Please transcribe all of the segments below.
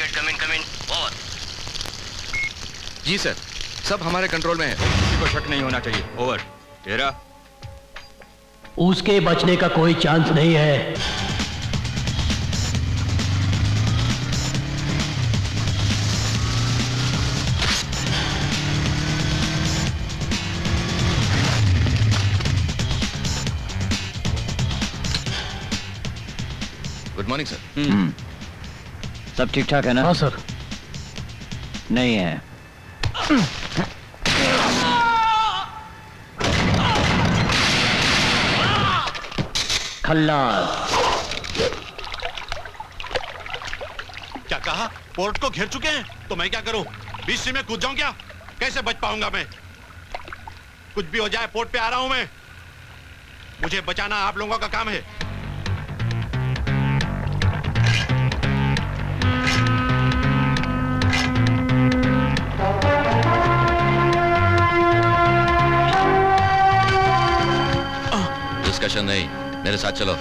Brigade come in over. जी sir, सब हमारे कंट्रोल में है। किसी को शक नहीं होना चाहिए। ओवर। तेरा उसके बचने का कोई चांस नहीं है। Good morning sir. सब ठीक ठाक है ना? हाँ सर। नहीं है। खल्लास। क्या कहा? पोर्ट को घेर चुके हैं तो मैं क्या करूं? बीच में कूद जाऊं क्या? कैसे बच पाऊंगा मैं? कुछ भी हो जाए पोर्ट पे आ रहा हूं मैं। मुझे बचाना आप लोगों का काम है। डिस्कशन नहीं, मेरे साथ चलो।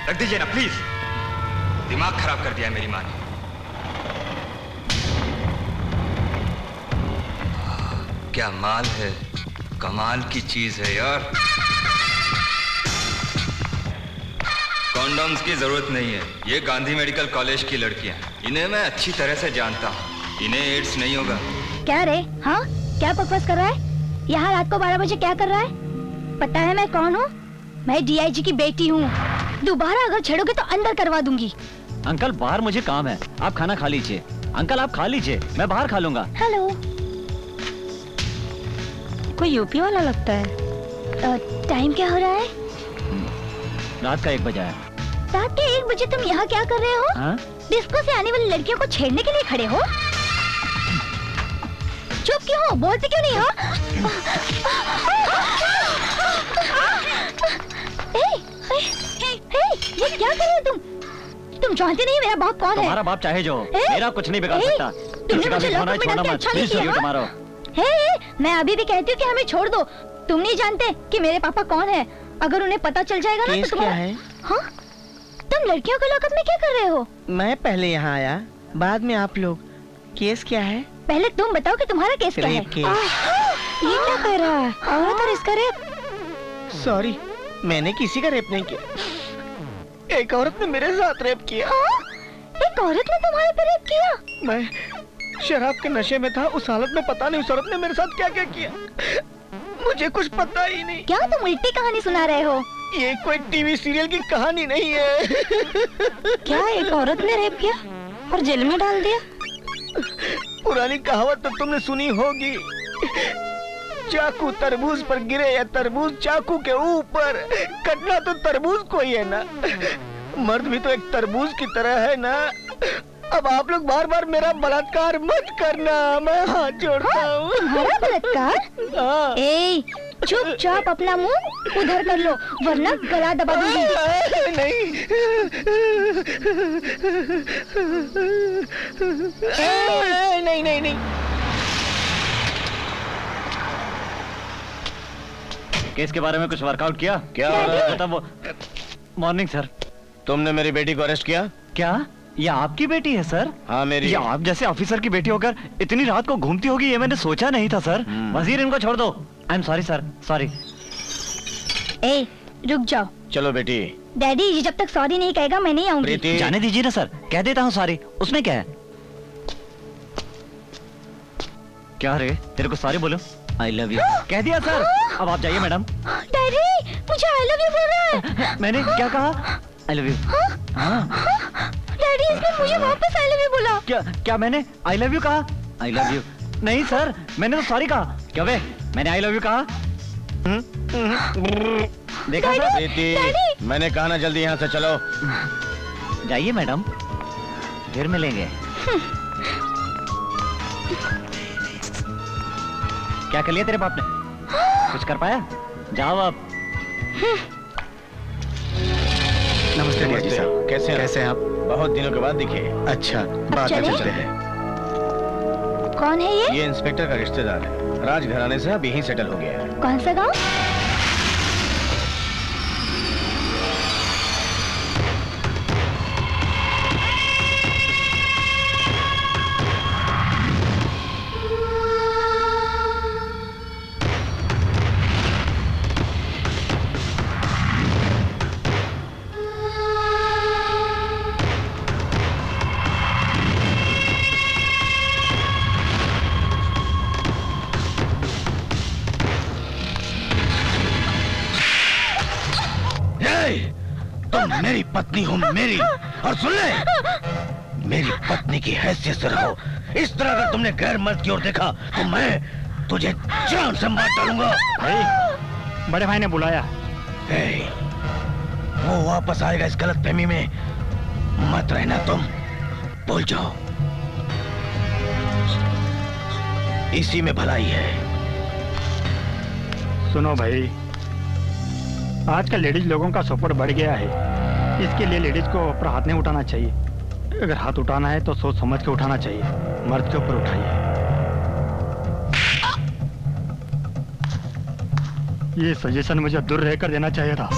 रख दीजिए ना प्लीज। दिमाग खराब कर दिया है मेरी माँ ने। क्या माल है, कमाल की चीज है यार। कॉन्डोम्स की जरूरत नहीं है। ये गांधी मेडिकल कॉलेज की लड़कियां, इन्हें मैं अच्छी तरह से जानता हूँ। इन्हें एड्स नहीं होगा। क्या रे? हाँ, क्या बकवास कर रहा है? यहाँ रात को 12 बजे क्या कर रहा है? पता है मैं कौन हूँ? मैं डीआईजी की बेटी हूँ। दोबारा अगर छेड़ोगे तो अंदर करवा दूंगी। अंकल बाहर मुझे काम है, आप खाना खा लीजिए। अंकल आप खा लीजिए, मैं बाहर खा लूंगा। हेलो। कोई यूपी वाला लगता है। टाइम क्या हो रहा है? रात का 1 बजा है। रात के 1 बजे तुम यहाँ क्या कर रहे हो? हाँ? डिस्को से आने वाली लड़कियों को छेड़ने के लिए खड़े हो? चुप क्यों हो? बोलते क्यों नहीं हो? ये क्या कर रहे हो तुम? तुम जानते नहीं मेरा बाप कौन है? तुम्हारा बाप चाहे जो, मेरा कुछ नहीं बिगाड़ सकता। तुमने मुझे लॉकअप में डाल के अच्छा नहीं किया। मैं अभी भी कहती हूँ कि हमें छोड़ दो। तुम नहीं जानते कि मेरे पापा कौन है। अगर उन्हें पता चल जाएगा ना तो तुम्हारा... हाँ? तुम लड़कियों को लॉकअप में क्या कर रहे हो? मैं पहले यहाँ आया, बाद में आप लोग। केस क्या है? पहले तुम बताओ कि तुम्हारा केस क्या है? ये क्या कर रहा है? औरत और इसका रेप? सॉरी, मैंने किसी का रेप नहीं किया। एक औरत ने मेरे साथ रेप किया। एक औरत ने तुम्हारे पे रेप किया? मैं शराब के नशे में था। उस हालत में पता नहीं उस औरत ने मेरे साथ क्या क्या किया। मुझे कुछ पता ही नहीं। क्या तुम उल्टी कहानी सुना रहे हो? ये कोई टीवी सीरियल की कहानी नहीं है। क्या एक औरत ने रेप किया और जेल में डाल दिया? पुरानी कहावत तो तुमने सुनी होगी, चाकू तरबूज पर गिरे या तरबूज चाकू के ऊपर, कटना तो तरबूज को ही है ना। मर्द भी तो एक तरबूज की तरह है ना। अब आप लोग बार बार मेरा बलात्कार मत करना, मैं हाथ जोड़ता हूँ। तुम्हारा बलात्कार? हाँ। ए, चुपचाप अपना मुंह उधर कर लो, वरना गला दबा दूंगी। नहीं। नहीं नहीं नहीं। केस के बारे में कुछ वर्कआउट किया? क्या? मतलब वो मॉर्निंग सर। तुमने मेरी बेटी को अरेस्ट किया? क्या ये आपकी बेटी है सर? हाँ मेरी। ये आप जैसे ऑफिसर की बेटी होकर इतनी रात को घूमती होगी ये मैंने सोचा नहीं था सर। वजीर इनको छोड़ दो। I am sorry sir, sorry. ए, रुक जाओ। चलो बेटी। डैडी ये जब तक सॉरी नहीं कहेगा मैं नहीं आऊंगी। प्रीति। जाने दीजिए ना सर, कह देता हूँ सॉरी, उसमें क्या है? क्या रे, तेरे को सॉरी बोलो? आई लव यू कह दिया सर। अब आप जाइए मैडम। डैडी मुझे आई लव यू बोल रहा है। मैंने क्या कहा? I love you. हाँ डैडी इसने मुझे वापस आई लव यू बोला। क्या मैंने आई लव यू कहा? आई लव यू नहीं सर, मैंने तो सॉरी कहा। क्या बे, मैंने आई लव यू कहा? देखा सर? प्रीति, मैंने कहा ना जल्दी यहाँ से चलो। जाइए मैडम, फिर मिलेंगे। क्या कर लिया तेरे बाप ने? कुछ कर पाया? जाओ अब। नमस्ते डैडी साहब। कैसे हैं आप? बहुत दिनों के बाद दिखे। अच्छा, बात में चलते हैं। कौन है ये? ये इंस्पेक्टर का रिश्तेदार है, राजघराने से अब यहीं सेटल हो गया है। कौन सा गाँव? तुम मेरी पत्नी हो, मेरी, और सुन ले, मेरी पत्नी की हैसियत से रहो। इस तरह अगर तुमने गैर मर्द की ओर देखा तो मैं तुझे जान से मार डालूंगा। बड़े भाई ने बुलाया। वो वापस आएगा इस गलतफहमी में मत रहना तुम, भूल जाओ। इसी में भलाई है। सुनो भाई, आजकल लेडीज लोगों का सपोर्ट बढ़ गया है, इसके लिए लेडीज को ऊपर हाथ नहीं उठाना चाहिए। अगर हाथ उठाना है तो सोच समझ के उठाना चाहिए, मर्द के ऊपर उठाइए। ये सजेशन मुझे दूर रहकर देना चाहिए था।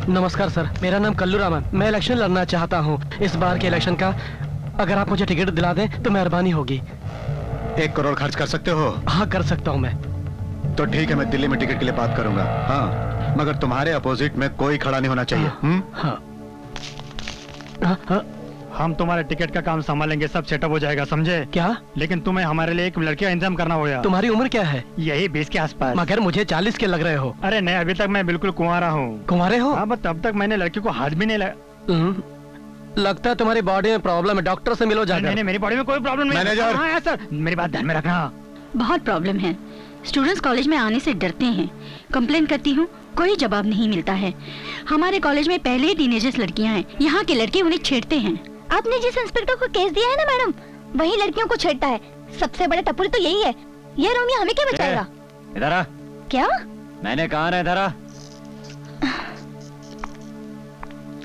नमस्कार सर, मेरा नाम कल्लू रामन, मैं इलेक्शन लड़ना चाहता हूँ। इस बार के इलेक्शन का अगर आप मुझे टिकट दिला दें तो मेहरबानी होगी। 1 करोड़ खर्च कर सकते हो? हाँ कर सकता हूँ मैं। तो ठीक है, मैं दिल्ली में टिकट के लिए बात करूंगा। हाँ, मगर तुम्हारे अपोजिट में कोई खड़ा नहीं होना चाहिए। हाँ। हाँ। हम तुम्हारे टिकट का काम संभालेंगे, सब सेटअप हो जाएगा, समझे? क्या? लेकिन तुम्हें हमारे लिए एक लड़की का इंतजाम करना होगा। तुम्हारी उम्र क्या है? यही 20 के आसपास। मगर मुझे 40 के लग रहे हो। अरे नहीं, अभी तक मैं बिल्कुल कुंवारा हूँ। कुंवारे हो? हाँ, तब तक मैंने लड़की को हाथ भी नहीं लगा। लगता है तुम्हारी बॉडी में प्रॉब्लम है, डॉक्टर से मिलो जाकर। नहीं, मेरी बॉडी में कोई प्रॉब्लम नहीं। मैनेजर। हाँ सर, मेरी बात ध्यान में रखना। बहुत प्रॉब्लम है, स्टूडेंट्स कॉलेज में आने से डरते हैं। कंप्लेन करती हूँ, कोई जवाब नहीं मिलता है। हमारे कॉलेज में पहले ही टीनेजर्स लड़कियाँ हैं, यहाँ के लड़के उन्हें छेड़ते हैं। आपने जिस इंस्पेक्टर को केस दिया है ना मैडम, वही लड़कियों को छेड़ता है। सबसे बड़े टपुरी तो यही है। ये रोमियो हमें क्या बचाएगा? इधर आ। क्या? मैंने कहा ना इधर आ।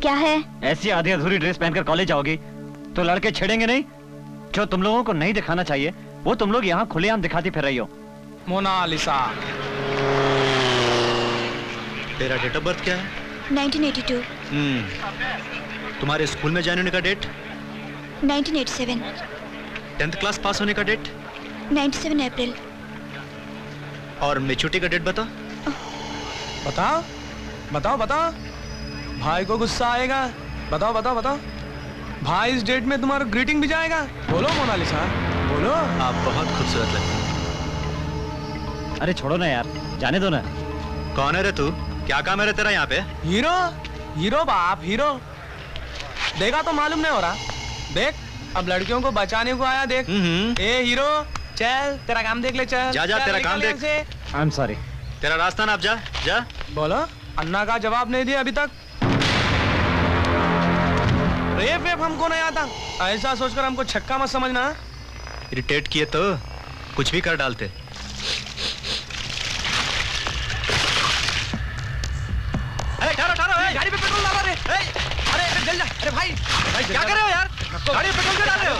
क्या है? ऐसी आधी अधूरी ड्रेस पहनकर कॉलेज आओगी तो लड़के छेड़ेंगे नहीं? जो तुम लोगों को नहीं दिखाना चाहिए वो तुम लोग यहाँ खुलेआम दिखाती फिर रही हो। मोनालिसा। तेरा डेट ऑफ बर्थ क्या है? 1982, तुम्हारे स्कूल में जाने का डेट? 1987, 10th क्लास पास होने का डेट? 97 अप्रैल। और मेच्योरिटी का डेट बता। बताओ बताओ बताओ, भाई को गुस्सा आएगा। बताओ बताओ बताओ। भाई इस डेट में तुम्हारा ग्रीटिंग भी जाएगा। बोलो मोनालिसा, बोलो। आप बहुत खूबसूरत लगते हैं। अरे छोड़ो ना यार, जाने दो ना। कौन है रे तू? क्या काम है रे तेरा यहाँ पे? हीरो, हीरो बाप, हीरो। देखा तो मालूम नहीं हो रहा। देख, अब लड़कियों को बचाने को आया। देख ए हीरो, चल तेरा काम देख ले। चल जा जा, तेरा काम देख। आई एम सॉरी। तेरा रास्ता नाप, जा जा। बोलो। अन्ना का जवाब नहीं दिया अभी तक। रेप वेप हमको नहीं आता, ऐसा सोचकर हमको छक्का मत समझना। इरिटेट किए तो कुछ भी कर डालते। गाड़ी पे पेट्रोल डाला रे। अरे जल जा। अरे भाई क्या कर रहे हो यार? गाड़ी पे पेट्रोल क्यों डाल रहे हो?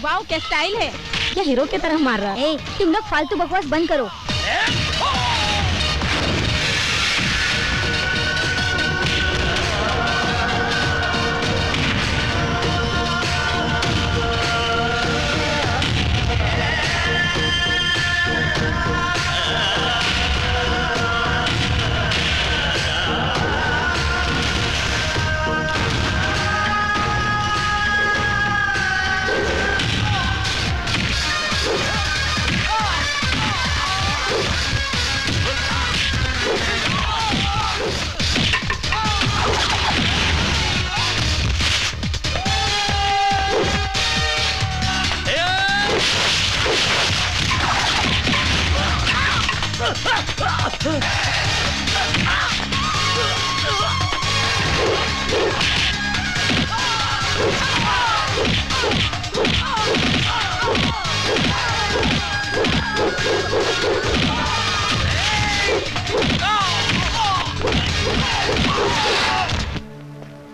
वाओ क्या स्टाइल है। क्या हीरो की तरह मार रहा है। तुम लोग फालतू बकवास बंद करो।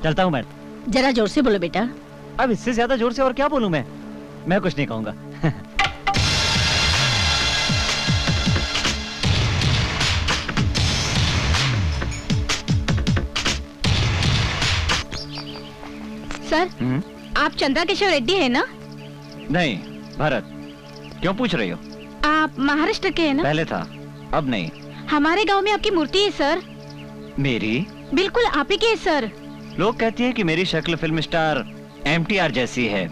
चलता हूँ मैं। जरा जोर से बोलो बेटा। अब इससे ज्यादा जोर से और क्या बोलूं मैं कुछ नहीं कहूंगा। सर आप चंद्रा केशव रेड्डी है ना? नहीं, भरत। क्यों पूछ रही हो? आप महाराष्ट्र के हैं ना? पहले था, अब नहीं। हमारे गांव में आपकी मूर्ति है सर। मेरी? बिल्कुल आप ही की है सर। लोग कहती हैं कि मेरी शक्ल फिल्म स्टार MTR जैसी है।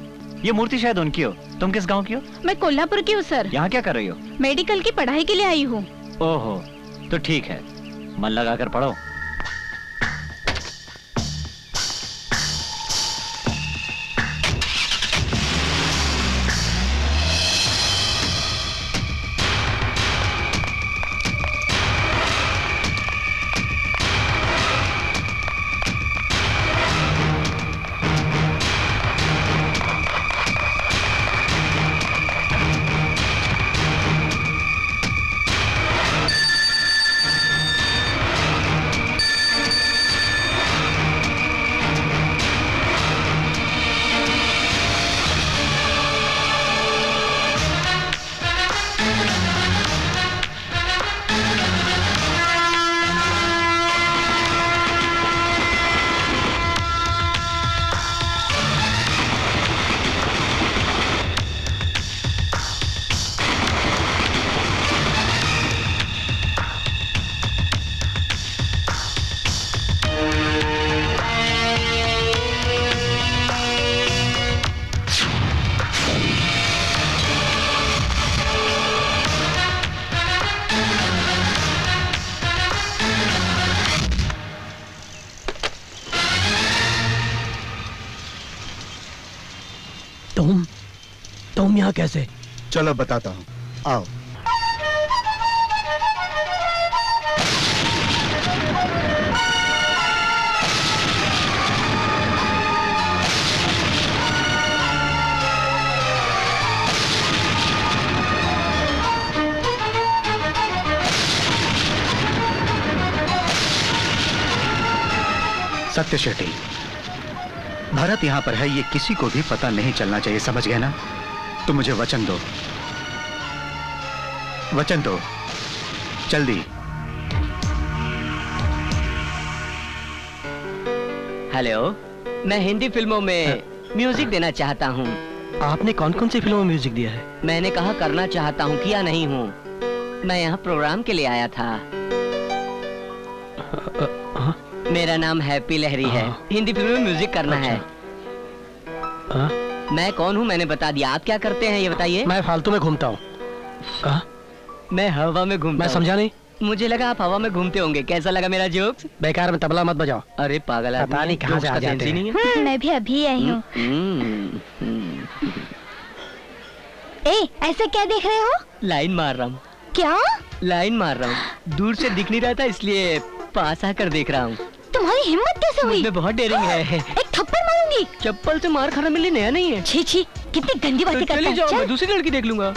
ये मूर्ति शायद उनकी हो। तुम किस गांव की हो? मैं कोल्हापुर की हूँ सर। यहाँ क्या कर रही हो? मेडिकल की पढ़ाई के लिए आई हूँ। ओहो, तो ठीक है, मन लगाकर पढ़ो। तुम यहाँ कैसे? चलो बताता हूँ, आओ। सत्य शेट्टी, भरत यहां पर है, ये किसी को भी पता नहीं चलना चाहिए, समझ गए ना? तुम मुझे वचन दो, वचन दो, जल्दी। हेलो, मैं हिंदी फिल्मों में म्यूजिक देना चाहता हूँ। आपने कौन कौन सी फिल्मों में म्यूजिक दिया है? मैंने कहा करना चाहता हूँ, किया नहीं हूँ। मैं यहाँ प्रोग्राम के लिए आया था। मेरा नाम हैप्पी लहरी है, हिंदी फिल्म में म्यूजिक करना है। मैं कौन हूँ मैंने बता दिया, आप क्या करते हैं ये बताइए? मैं फालतू में घूमता हूँ। मैं हवा में घूमता। मैं समझा नहीं। मुझे लगा आप हवा में घूमते होंगे। कैसा लगा मेरा जोक्स? बेकार में तबला मत बजाओ। अरे पागल आदमी, पता नहीं कहाँ से आ जाते हैं। मैं भी अभी आई हूँ। ए, ऐसे क्या देख रहे हो? लाइन मार रहा हूँ। क्या? लाइन मार रहा हूँ, दूर से दिख नहीं रहा था इसलिए पास आकर देख रहा हूँ। तुम्हारी हिम्मत कैसे हुई? मुझमें बहुत डेयरिंग है। एक थप्पड़ मारूंगी। चप्पल से मार खाना मेरे लिए नया नहीं है। छी छी, कितनी गंदी बातें करता है। चले जाओ, मैं दूसरी लड़की देख लूंगा।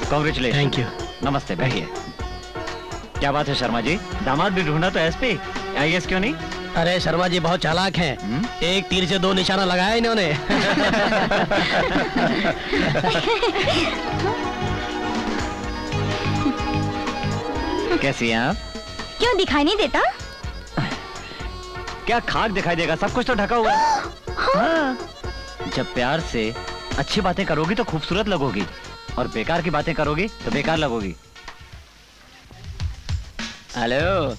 कांग्रेचुलेशन। Thank you. नमस्ते, बैठिए। क्या बात है शर्मा जी, दामाद भी ढूंढा तो एसपी, आईएएस क्यों नहीं? अरे शर्मा जी बहुत चालाक हैं। एक तीर से दो निशाना लगाया इन्होंने। कैसी हैं आप? क्यों दिखाई नहीं देता? क्या खाक दिखाई देगा, सब कुछ तो ढका हुआ है। हाँ। जब प्यार से अच्छी बातें करोगी तो खूबसूरत लगोगी, और बेकार की बातें करोगी तो बेकार लगोगी। हेलो,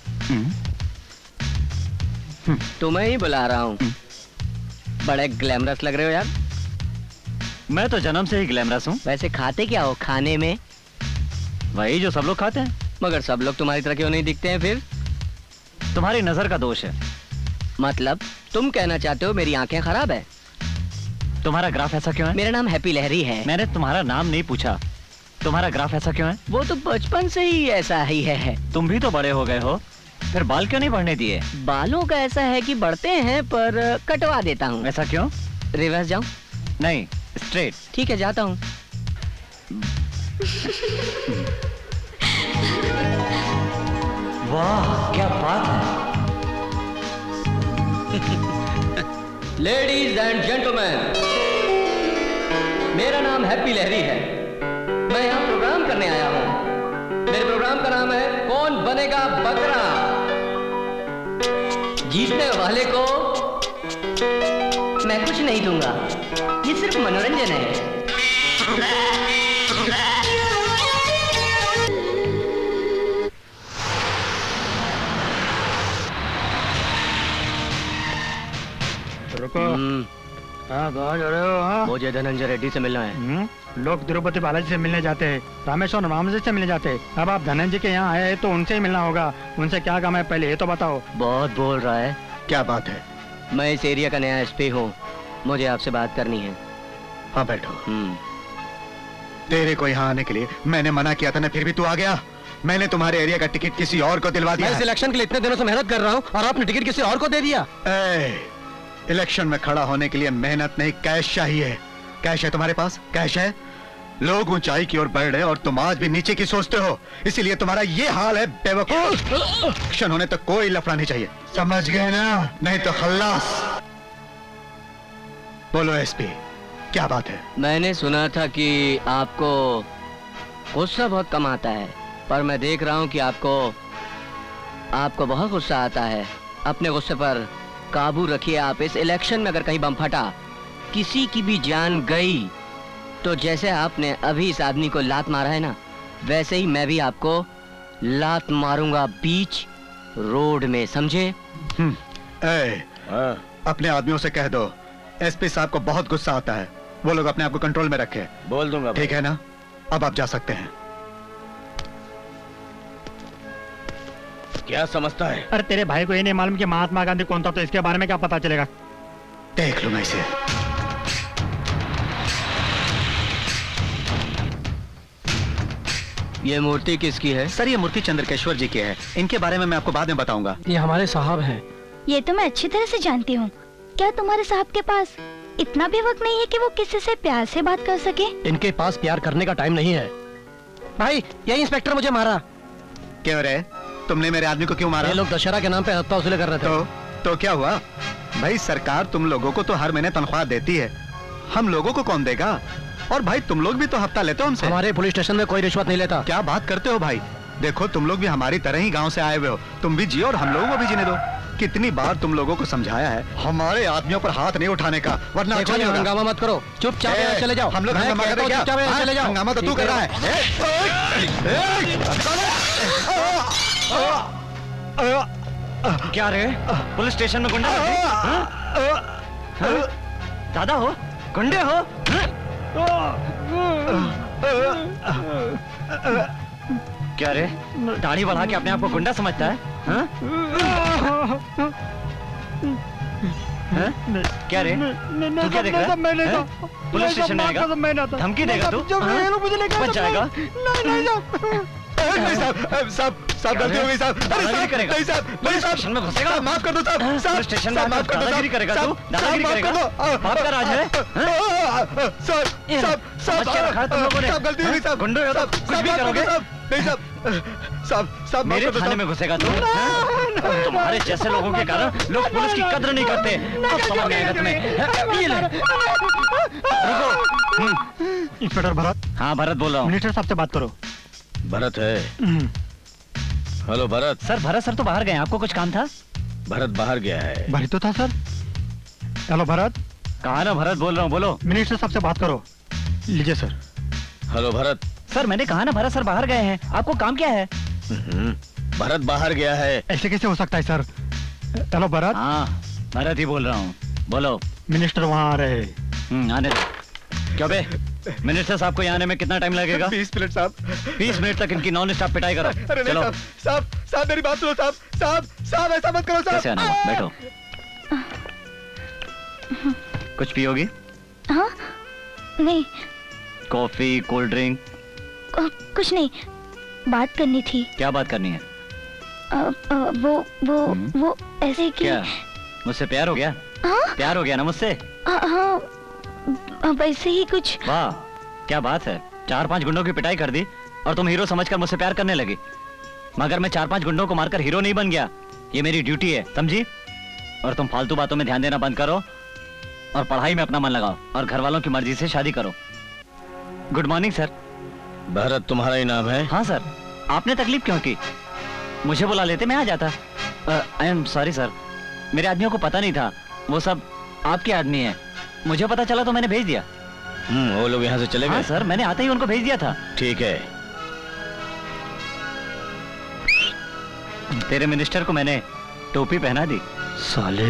तुम्हें ही बुला रहा हूँ। बड़े ग्लैमरस लग रहे हो यार। मैं तो जन्म से ही ग्लैमरस हूँ। वैसे खाते क्या हो खाने में? वही जो सब लोग खाते हैं। मगर सब लोग तुम्हारी तरह क्यों नहीं दिखते हैं फिर? तुम्हारी नजर का दोष है। मतलब तुम कहना चाहते हो मेरी आंखें खराब है? तुम्हारा ग्राफ ऐसा क्यों है? मेरा नाम हैप्पी लहरी है। मैंने तुम्हारा नाम नहीं पूछा, तुम्हारा ग्राफ ऐसा क्यों है? वो तो बचपन से ही ऐसा ही है। तुम भी तो बड़े हो गए हो, फिर बाल क्यों नहीं बढ़ने दिए? बालों का ऐसा है कि बढ़ते हैं पर कटवा देता हूँ। ऐसा क्यों? रिवर्स जाऊं? नहीं, स्ट्रेट। ठीक है, जाता हूँ। वाह क्या बात है। लेडीज एंड जेंटलमैन, मेरा नाम हैप्पी लहरी है। मैं यहाँ प्रोग्राम करने आया हूँ। मेरे प्रोग्राम का नाम है कौन बनेगा बकरा। जीतने वाले को मैं कुछ नहीं दूंगा, ये सिर्फ मनोरंजन है। रुको। हाँ, कहाँ जा रहे हो? हाँ? मुझे धनंजय रेड्डी से मिलना है। लोग तिरुपति बालाजी से मिलने जाते हैं, रामेश्वर रामजी से मिलने जाते हैं। अब आप धनंजय के यहाँ आए हैं तो उनसे ही मिलना होगा। उनसे क्या काम है पहले ये तो बताओ। बहुत बोल रहा है। क्या बात है? मैं इस एरिया का नया एसपी हूँ, मुझे आपसे बात करनी है। हाँ बैठो। तेरे को यहाँ आने के लिए मैंने मना किया था ना, फिर भी तू आ गया। मैंने तुम्हारे एरिया का टिकट किसी और को दिलवा दिया। मैं सिलेक्शन के लिए इतने दिनों से मेहनत कर रहा हूँ और आपने टिकट किसी और को दे दिया। इलेक्शन में खड़ा होने के लिए मेहनत नहीं, कैश चाहिए। कैश है तुम्हारे पास? कैश है? लोग ऊंचाई की ओर बढ़ रहे और तुम आज भी नीचे की सोचते हो, इसीलिए तुम्हारा ये हाल है बेवकूफ। इलेक्शन होने तक कोई लफड़ा नहीं चाहिए, समझ गए ना? नहीं तो खल्लास। बोलो एसपी, क्या बात है? मैंने सुना था कि आपको गुस्सा बहुत कम आता है, पर मैं देख रहा हूँ कि आपको बहुत गुस्सा आता है। अपने गुस्से पर काबू रखिए आप। इस इलेक्शन में अगर कहीं बम फटा, किसी की भी जान गई, तो जैसे आपने अभी इस आदमी को लात मारा है ना, वैसे ही मैं भी आपको लात मारूंगा बीच रोड में, समझे? अपने आदमियों से कह दो एसपी साहब को बहुत गुस्सा आता है, वो लोग अपने आप को कंट्रोल में रखे। बोल दूंगा। ठीक है ना? अब आप जा सकते हैं। क्या समझता है? अरे तेरे भाई को ये नहीं मालूम कि महात्मा गांधी कौन था, तो इसके बारे में क्या पता चलेगा? देख लो मैं इसे। ये मूर्ति किसकी है? सर ये मूर्ति चंद्रकेश्वर जी की है। इनके बारे में मैं आपको बाद में बताऊंगा। ये हमारे साहब हैं। ये तो मैं अच्छी तरह से जानती हूँ। क्या तुम्हारे साहब के पास इतना भी वक्त नहीं है कि वो किसी से प्यार से बात कर सके? इनके पास प्यार करने का टाइम नहीं है। भाई ये इंस्पेक्टर मुझे मारा। क्यों रे? तुमने मेरे आदमी को क्यों मारा? ये लोग दशहरा के नाम पे हत्या वसूली कर रहे थे। तो क्या हुआ? भाई सरकार तुम लोगों को तो हर महीने तनख्वाह देती है, हम लोगों को कौन देगा? और भाई तुम लोग भी तो हफ्ता लेते हो हमसे। हमारे पुलिस स्टेशन में कोई रिश्वत नहीं लेता। क्या बात करते हो भाई? देखो तुम लोग भी हमारी तरह ही गांव से आए हुए हो, तुम भी जियो और हम लोगों को भी जीने दो। कितनी बार तुम लोगों को समझाया है हमारे आदमियों पर हाथ नहीं उठाने का, वरना अच्छा नहीं होगा। हंगामा मत करो, चुपचाप यहाँ चले जाओ। हम लोग हंगामा करें क्या? चुपचाप यहाँ चले जाओ। हंगामा तो तू कर रहा है। क्या रे? पुलिस स्टेशन में गुंडा? दादा हो? गुंडे हो? क्या रे? दाढ़ी बढ़ा के अपने आप को गुंडा समझता है? हाँ? क्या रे? तू क्या देख रहा है? पुलिस स्टेशन में आएगा? धमकी देगा तू? बच जाएगा? साहब गलती हो गई साहब। नहीं साहब स्टेशन में घुसेगा? माफ कर दो साहब। पुलिस स्टेशन में माफ कर दो। दादागिरी करेगा तू? दादागिरी करेगा? बाप का राज है? साहब गलती हो गई साहब। गुंडे हो तो कुछ भी करोगे? नहीं साहब मेरे थाने में घुसेगा तू? तुम्हारे जैसे लोगों के कारण लोग पुलिस की कद्र नहीं करते। अब समझ में आएगा तुम्हें। ये ले। इंस्पेक्टर भरत। हाँ भरत बोल रहा हूँ। मिनिस्टर साहब से बात करो। भरत है। Hello Bharat. Sir Bharat sir तो बाहर गए, आपको कुछ काम था? भरत बाहर गया है। भरत तो था सर। हेलो भरत। कहा ना भरत बोल रहा हूँ, बोलो। मिनिस्टर साहब से बात करो। लीजिए सर। हेलो भरत। सर मैंने कहा ना भरत सर बाहर गए हैं, आपको काम क्या है? भरत बाहर गया है। ऐसे कैसे हो सकता है सर? हेलो भरत। हाँ भरत ही बोल रहा हूँ, बोलो। मिनिस्टर वहाँ आ रहे हैं। आने दो। क्यों बे? मिनिस्टर साहब को यहाँ आने में कितना टाइम लगेगा? 20 मिनट साहब। 20 मिनट तक इनकी नॉन स्टॉप पिटाई करो। अरे चलो। साहब मेरी बात सुनो साहब ऐसा मत करो साहब। कैसे आना है? बैठो। कुछ पियोगी? हाँ? नहीं। Coffee, cold drink? कुछ नहीं, बात करनी थी। क्या बात करनी है? वो ऐसे कि क्या मुझसे प्यार हो गया? हाँ? प्यार हो गया ना मुझसे? हाँ वैसे ही कुछ। वाह क्या बात है, 4-5 गुंडों की पिटाई कर दी और तुम हीरो समझकर मुझसे प्यार करने लगी। मगर मैं 4-5 गुंडों को मारकर हीरो नहीं बन गया, ये मेरी ड्यूटी है, समझी? और तुम फालतू बातों में ध्यान देना बंद करो और पढ़ाई में अपना मन लगाओ और घर वालों की मर्जी से शादी करो। Good morning sir. भरत तुम्हारा ही नाम है? हाँ सर। आपने तकलीफ क्यों की? मुझे बुला लेते, मैं आ जाता। आई एम सॉरी सर, मेरे आदमियों को पता नहीं था वो सब आपके आदमी हैं। मुझे पता चला तो मैंने भेज दिया। वो लोग यहाँ से चले गए? हाँ सर, मैंने आते ही उनको भेज दिया था। ठीक है। तेरे मिनिस्टर को मैंने टोपी पहना दी। साले।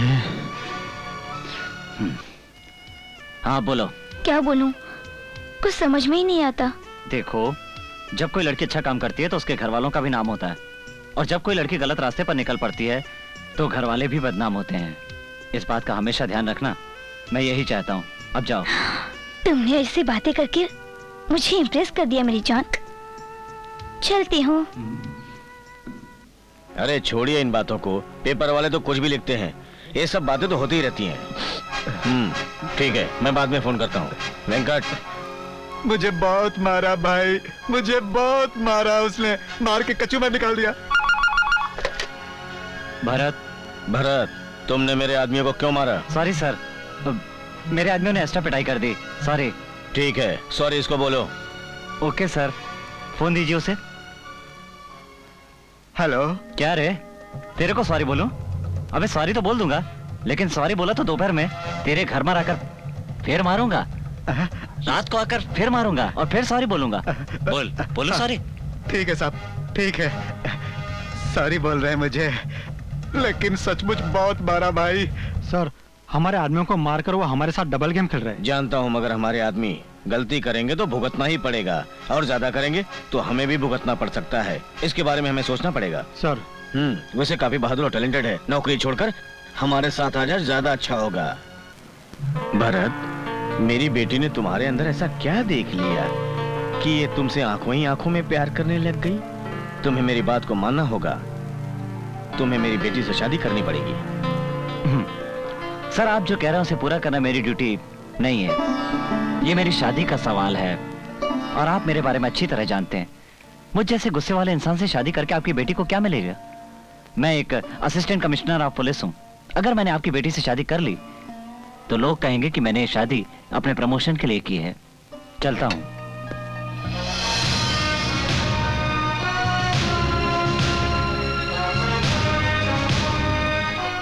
हाँ बोलो। क्या बोलूं, कुछ समझ में ही नहीं आता। देखो, जब कोई लड़की अच्छा काम करती है तो उसके घर वालों का भी नाम होता है, और जब कोई लड़की गलत रास्ते पर निकल पड़ती है तो घर वाले भी बदनाम होते हैं। इस बात का हमेशा ध्यान रखना, मैं यही चाहता हूँ। अब जाओ। तुमने ऐसी बातें करके मुझे इम्प्रेस कर दिया मेरी जान। चलती हूँ। अरे छोड़िए इन बातों को, पेपर वाले तो कुछ भी लिखते हैं, ये सब बातें तो होती ही रहती हैं। ठीक है, मैं बाद में फोन करता हूँ। वेंकट। मुझे बहुत मारा भाई, मुझे बहुत मारा, उसने मार के कचू में निकाल दिया। भरत तुमने मेरे आदमियों को क्यों मारा? सॉरी सर, मेरे आदमियों ने एक्स्ट्रा पिटाई कर दी, सॉरी। ठीक है, सॉरी इसको बोलो। ओके सर, फोन दीजिए उसे। हेलो। क्या रे, तेरे को सॉरी बोलूं? अबे सॉरी तो बोल दूंगा, लेकिन सॉरी बोला तो दोपहर में तेरे घर में आकर फिर मारूंगा, रात को आकर फिर मारूंगा और फिर सॉरी बोलूंगा। बोलो सॉरी। ठीक है साहब, ठीक है, सॉरी बोल रहे हैं मुझे, लेकिन सचमुच बहुत मारा भाई। सर, हमारे आदमियों को मारकर वो हमारे साथ डबल गेम खेल रहे हैं। जानता हूँ, मगर हमारे आदमी गलती करेंगे तो भुगतना ही पड़ेगा, और ज्यादा करेंगे तो हमें भी भुगतना पड़ सकता है। इसके बारे में हमें सोचना पड़ेगा। सर। वैसे काफी बहादुर और टैलेंटेड है, नौकरी छोड़कर हमारे साथ आ जाए, ज्यादा अच्छा होगा। भरत, मेरी बेटी ने तुम्हारे अंदर ऐसा क्या देख लिया कि ये तुमसे आंखों ही आंखों में प्यार करने लग गई? तुम्हें मेरी बात को मानना होगा। तुम्हें मेरी बेटी से शादी करनी पड़ेगी। सर, आप जो कह रहे हैं उसे पूरा करना मेरी ड्यूटी नहीं है। ये मेरी शादी का सवाल है और आप मेरे बारे में अच्छी तरह जानते हैं। मुझ जैसे गुस्से वाले इंसान से शादी करके आपकी बेटी को क्या मिलेगा? मैं एक असिस्टेंट कमिश्नर ऑफ पुलिस हूँ। अगर मैंने आपकी बेटी से शादी कर ली तो लोग कहेंगे कि मैंने ये शादी अपने प्रमोशन के लिए की है। चलता हूँ।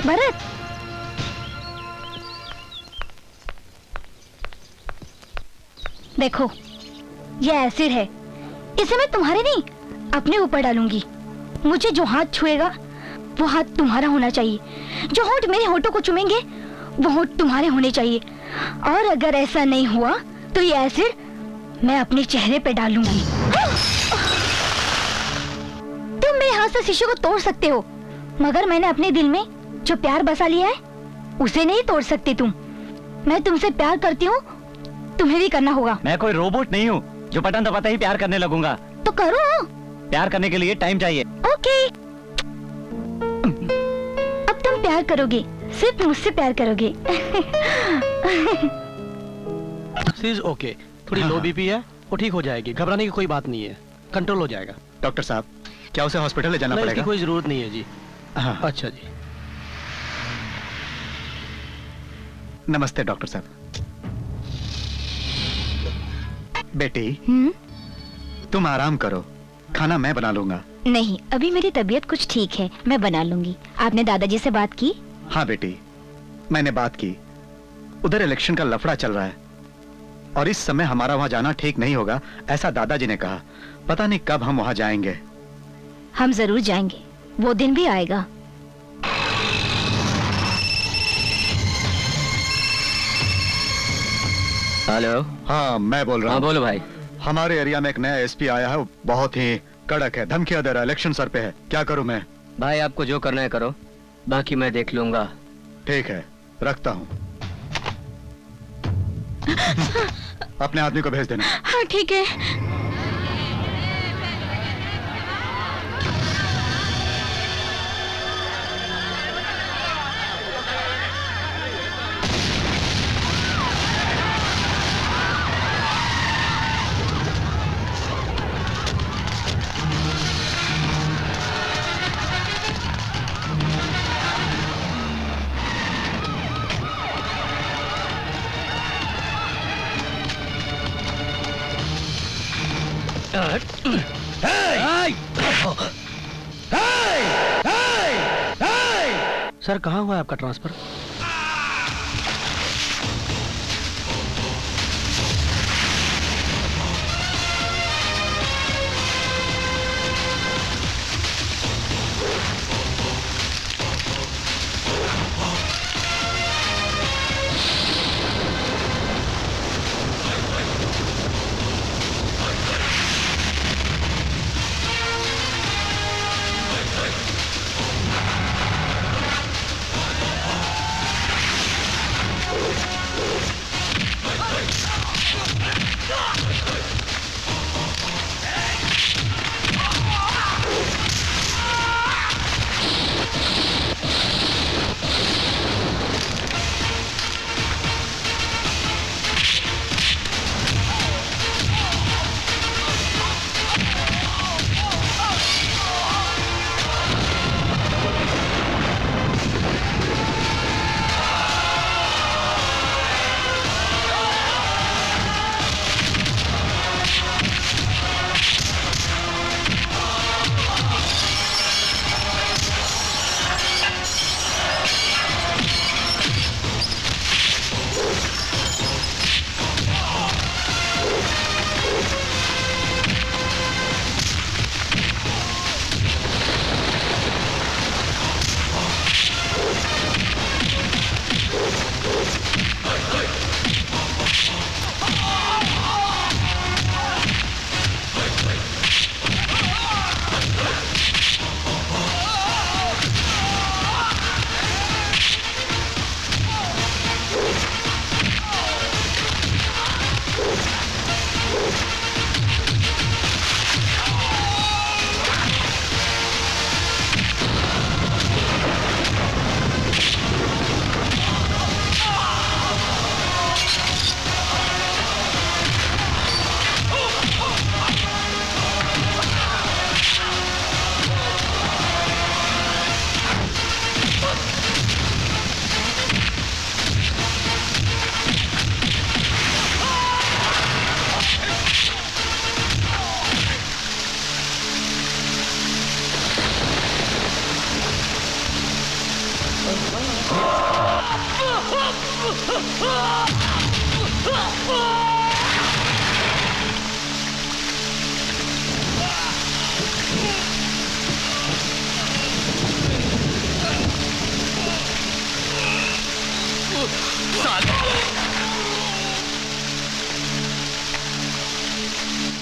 भरत, देखो ये एसिड है। इसे मैं तुम्हारे नहीं अपने ऊपर डालूंगी। मुझे जो हाथ छुएगा वो हाथ तुम्हारा होना चाहिए। जो होंठ मेरे होठों को चूमेंगे वो होंठ तुम्हारे होने चाहिए। और अगर ऐसा नहीं हुआ तो ये एसिड मैं अपने चेहरे पे डालूंगी। तुम मेरे हाथ से शीशे को तोड़ सकते हो, मगर मैंने अपने दिल में जो प्यार बसा लिया है उसे नहीं तोड़ सकते तुम। मैं तुमसे प्यार करती हूँ, तुम्हें भी करना होगा। मैं कोई रोबोट नहीं हूँ जो बटन दबाते ही प्यार करने लगूंगा। तो करो। प्यार करने के लिए टाइम चाहिए। ओके। अब तुम प्यार करोगे, सिर्फ मुझसे प्यार करोगे। ओके, थोड़ी लो बीपी है, वो ठीक हो जाएगी। घबराने की कोई बात नहीं है, कंट्रोल हो जाएगा। डॉक्टर साहब, क्या उसे हॉस्पिटल ले जाना नहीं, पड़ेगा? इसकी कोई जरूरत नहीं है जी। हाँ। अच्छा जी। नमस्ते डॉक्टर साहब। बेटी, तुम आराम करो, खाना मैं बना लूंगा। नहीं, अभी मेरी तबीयत कुछ ठीक है, मैं बना लूंगी। आपने दादाजी से बात की? हाँ बेटी, मैंने बात की। उधर इलेक्शन का लफड़ा चल रहा है और इस समय हमारा वहां जाना ठीक नहीं होगा, ऐसा दादाजी ने कहा। पता नहीं कब हम वहां जाएंगे। हम जरूर जाएंगे, वो दिन भी आएगा। हेलो। हाँ, मैं बोल रहा हूँ। हाँ बोलो भाई। हमारे एरिया में एक नया एसपी आया है, वो बहुत ही कड़क है, धमकियां दे रहा है, इलेक्शन सर पे है। क्या करूं मैं? भाई आपको जो करना है करो, बाकी मैं देख लूंगा। ठीक है, रखता हूं। अपने आदमी को भेज देना। हाँ ठीक है। सर, कहाँ हुआ आपका ट्रांसफर?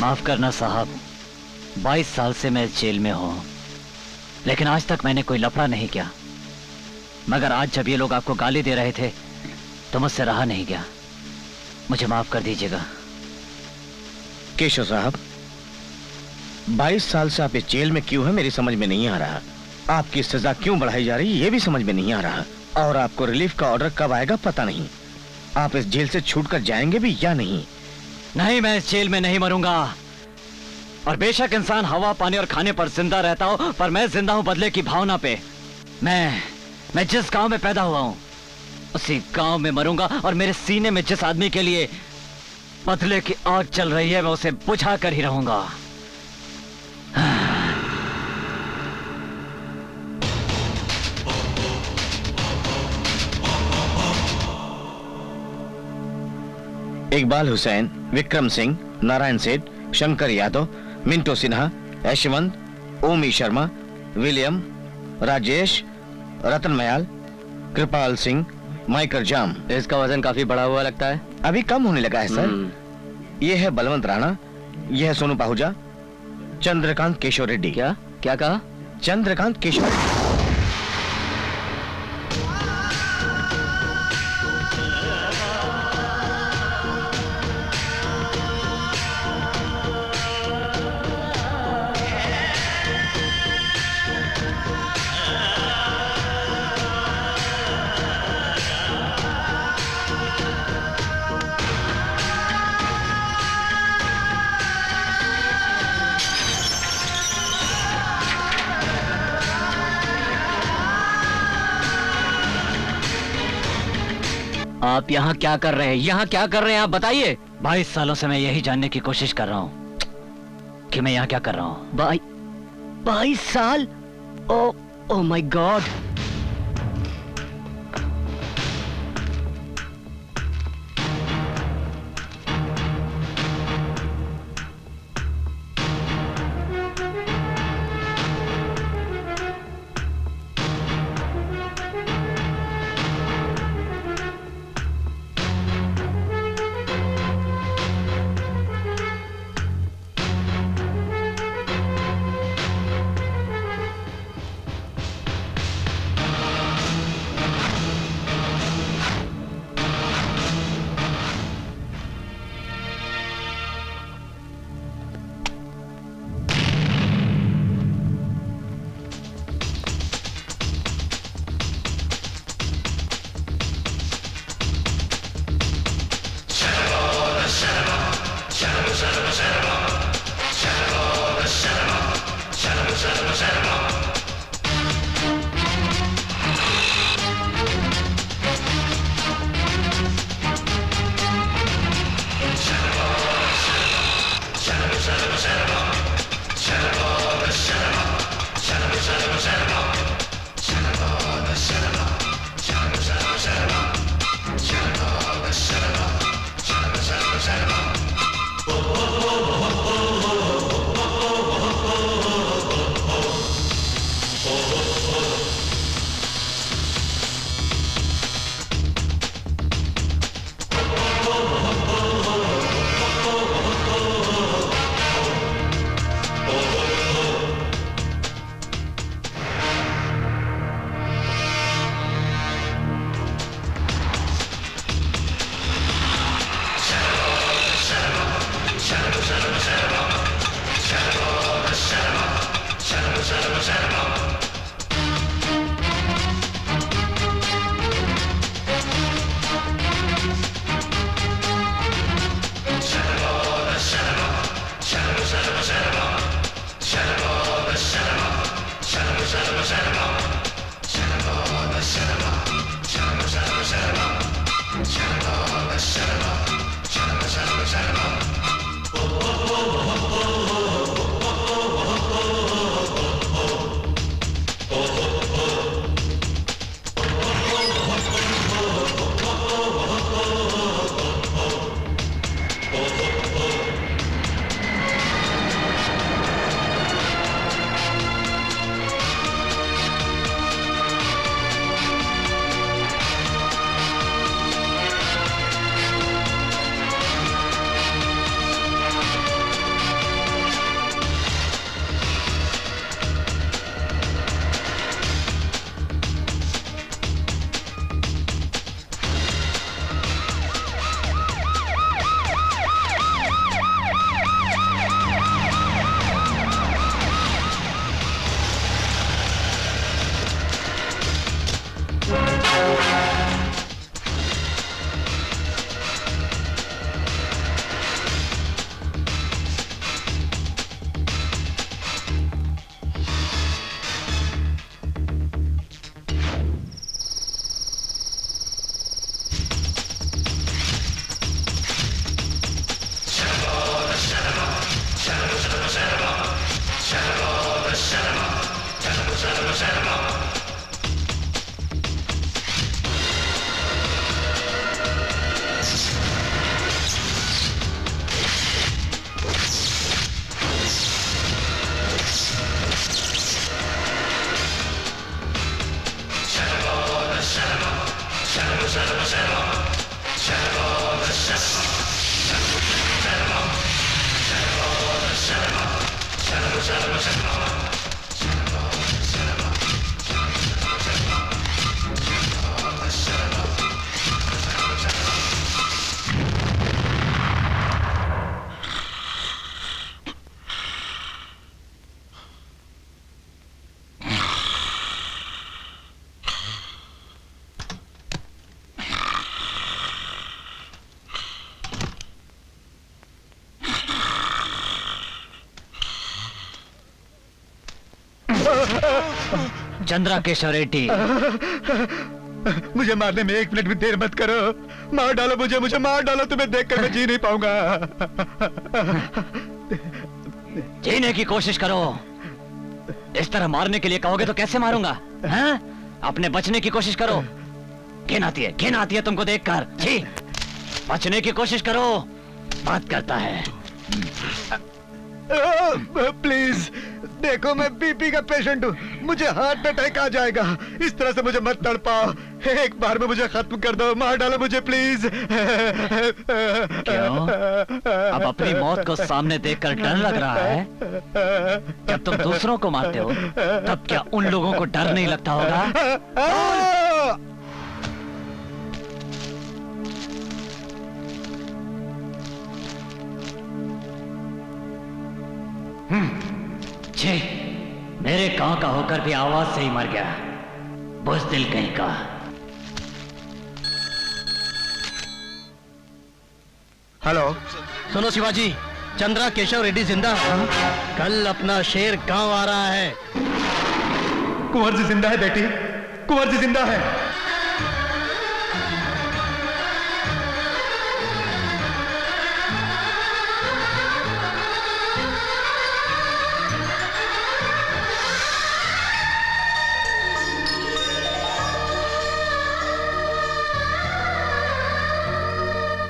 माफ करना साहब, 22 साल से मैं इस जेल में हूं, लेकिन आज तक मैंने कोई लफड़ा नहीं किया। मगर आज जब ये लोग आपको गाली दे रहे थे तो मुझसे रहा नहीं गया। मुझे माफ कर दीजिएगा। केशव साहब, 22 साल से आप इस जेल में क्यों हैं मेरी समझ में नहीं आ रहा। आपकी सजा क्यों बढ़ाई जा रही है ये भी समझ में नहीं आ रहा। और आपको रिलीफ का ऑर्डर कब आएगा पता नहीं। आप इस जेल से छूटकर जाएंगे भी या नहीं? नहीं, मैं इस जेल में नहीं मरूंगा। और बेशक इंसान हवा, पानी और खाने पर जिंदा रहता हो, पर मैं जिंदा हूं बदले की भावना पे। मैं जिस गांव में पैदा हुआ हूं उसी गांव में मरूंगा। और मेरे सीने में जिस आदमी के लिए बदले की आग चल रही है मैं उसे बुझा कर ही रहूंगा। इकबाल हुसैन, विक्रम सिंह, नारायण सेठ, शंकर यादव, मिंटो सिन्हा, यशवंत, ओमी शर्मा, विलियम, राजेश, रतन मयाल, कृपाल सिंह, माइकल जाम। इसका वजन काफी बढ़ा हुआ लगता है। अभी कम होने लगा है सर। ये है बलवंत राणा, ये है सोनू पाहुजा, चंद्रकांत केशव रेड्डी। क्या क्या कहा? चंद्रकांत केशव रेड्डी। आप यहाँ क्या कर रहे हैं? यहाँ क्या कर रहे हैं आप बताइए। 22 सालों से मैं यही जानने की कोशिश कर रहा हूँ कि मैं यहाँ क्या कर रहा हूँ। 22 साल? Oh my God. Chandra Keshav Reddy, मुझे मारने में 1 मिनट भी देर मत करो। मार डालो मुझे, मुझे मार डालो। तुम्हें देखकर मैं जी नहीं पाऊंगा। जीने की कोशिश करो। इस तरह मारने के लिए कहोगे तो कैसे मारूंगा? हाँ? अपने बचने की कोशिश करो। घिन आती है तुमको देखकर। जी, बचने की कोशिश करो। बात करता है। प्लीज देखो, मैं बीपी का पेशेंट हूँ, मुझे हार्ट अटैक आ जाएगा। इस तरह से मुझे मत तड़पाओ। एक बार में मुझे खत्म कर दो, मार डालो मुझे प्लीज। क्यों? अब अपनी मौत को सामने देखकर डर लग रहा है? जब तुम दूसरों को मारते हो तब क्या उन लोगों को डर नहीं लगता होगा? छे, मेरे गांव का होकर भी आवाज से ही मर गया, बुज़दिल कहीं का। हेलो, सुनो शिवाजी, चंद्रा केशव रेड्डी जिंदा। कल अपना शेर गांव आ रहा है। कुंवर जी जिंदा है बेटी, कुंवर जी जिंदा है।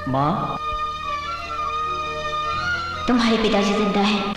माँ, तुम्हारे पिताजी जिंदा है।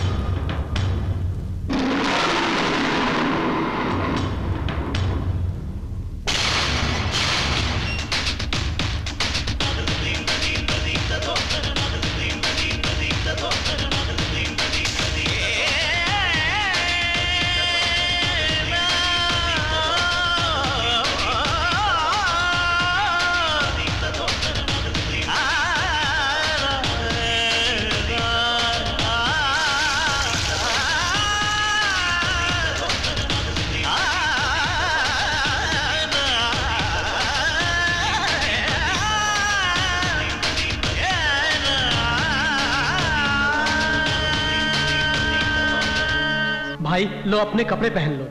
भाई लो, अपने कपड़े पहन लो।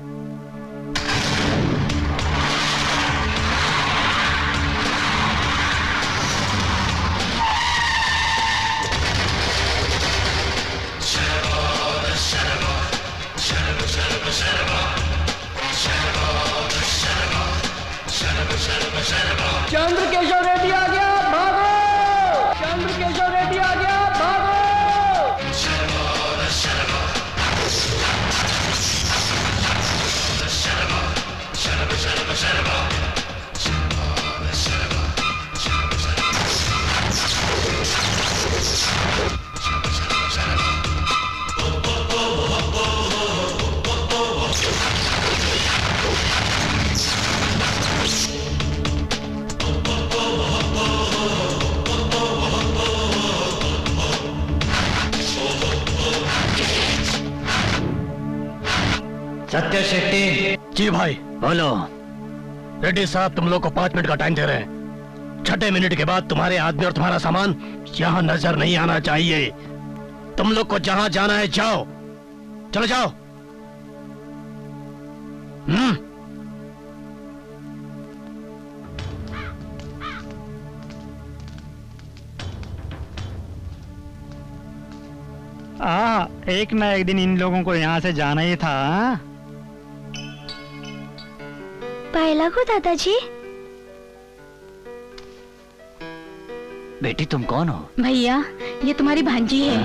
चंद्र केशव रेड्डी आ गया, भागो! चंद्र केशव रेड्डी आ गया, भागो! सत्य शेट्टी। जी भाई। बोलो। रेड्डी साहब, तुम लोग को 5 मिनट का टाइम दे रहे हैं। 6ठे मिनट के बाद तुम्हारे आदमी और तुम्हारा सामान यहाँ नजर नहीं आना चाहिए। तुम लोग को जहां जाना है जाओ, चलो जाओ। एक ना एक दिन इन लोगों को यहाँ से जाना ही था। पायला को दादाजी। बेटी तुम कौन हो? भैया, ये तुम्हारी भांजी है।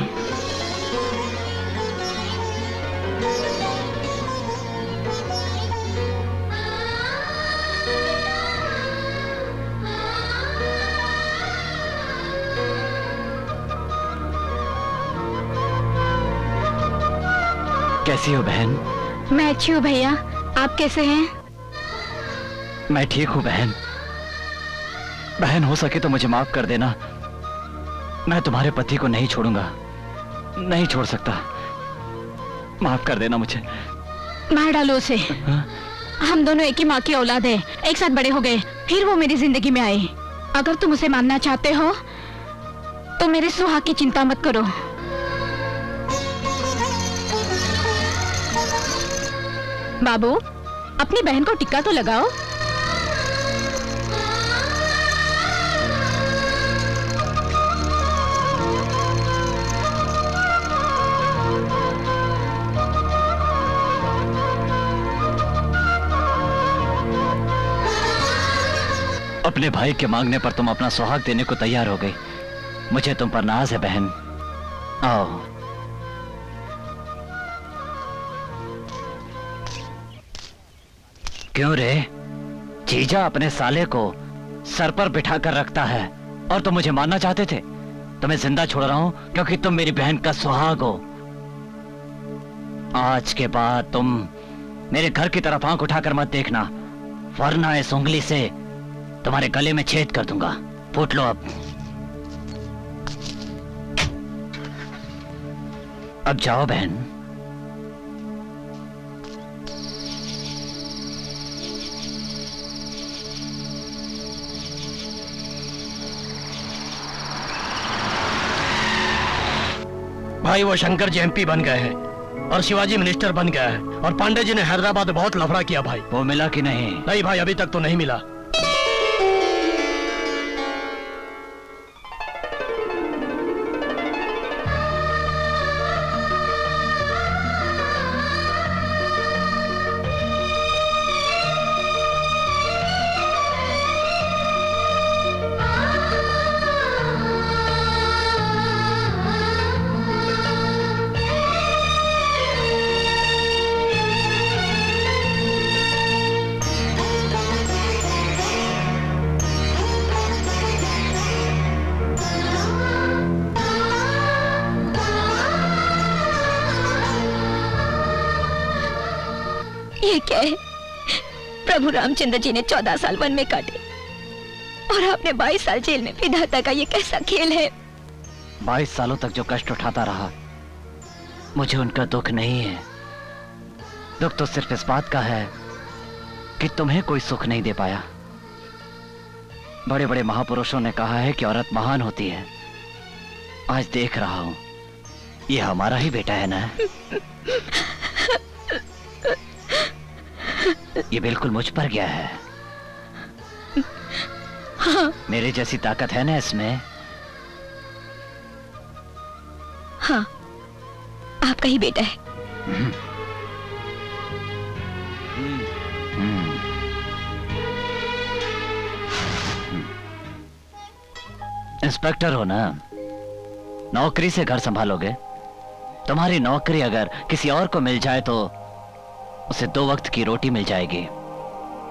कैसी हो बहन? मैं अच्छी हूँ भैया, आप कैसे हैं? मैं ठीक हूँ बहन। बहन हो सके तो मुझे माफ कर देना। मैं तुम्हारे पति को नहीं छोड़ूंगा, नहीं छोड़ सकता। माफ कर देना मुझे। मार डालो उसे। हम दोनों एक ही माँ की औलाद है, एक साथ बड़े हो गए, फिर वो मेरी जिंदगी में आए। अगर तुम उसे मानना चाहते हो तो मेरे सुहाग की चिंता मत करो। बाबू, अपनी बहन को टिक्का तो लगाओ। अपने भाई के मांगने पर तुम अपना सुहाग देने को तैयार हो गई। मुझे तुम पर नाज है बहन। आओ। क्यों रे? जीजा अपने साले को सर पर बिठा कर रखता है और तुम मुझे मारना चाहते थे। तुम्हें जिंदा छोड़ रहा हूं क्योंकि तुम मेरी बहन का सुहाग हो। आज के बाद तुम मेरे घर की तरफ आंख उठाकर मत देखना, वरना इस उंगली से तुम्हारे गले में छेद कर दूंगा। फूट लो अब जाओ बहन। भाई वो शंकर जी एमपी बन गए हैं और शिवाजी मिनिस्टर बन गया है और पांडे जी ने हैदराबाद में बहुत लफड़ा किया भाई। वो मिला कि नहीं? नहीं भाई, अभी तक तो नहीं मिला। ये क्या है? प्रभु रामचंद्र जी ने 14 साल वन में काटे और आपने 22 साल जेल में। विधाता का ये कैसा खेल है? 22 सालों तक जो कष्ट उठाता रहा, मुझे उनका दुख नहीं है। दुख तो सिर्फ इस बात का है कि तुम्हें कोई सुख नहीं दे पाया। बड़े बड़े महापुरुषों ने कहा है कि औरत महान होती है। आज देख रहा हूं, ये हमारा ही बेटा है ना। ये बिल्कुल मुझ पर गया है। हाँ। मेरे जैसी ताकत है ना इसमें। हाँ, आपका ही बेटा है। इंस्पेक्टर हो ना, नौकरी से घर संभालोगे। तुम्हारी नौकरी अगर किसी और को मिल जाए तो उसे 2 वक्त की रोटी मिल जाएगी।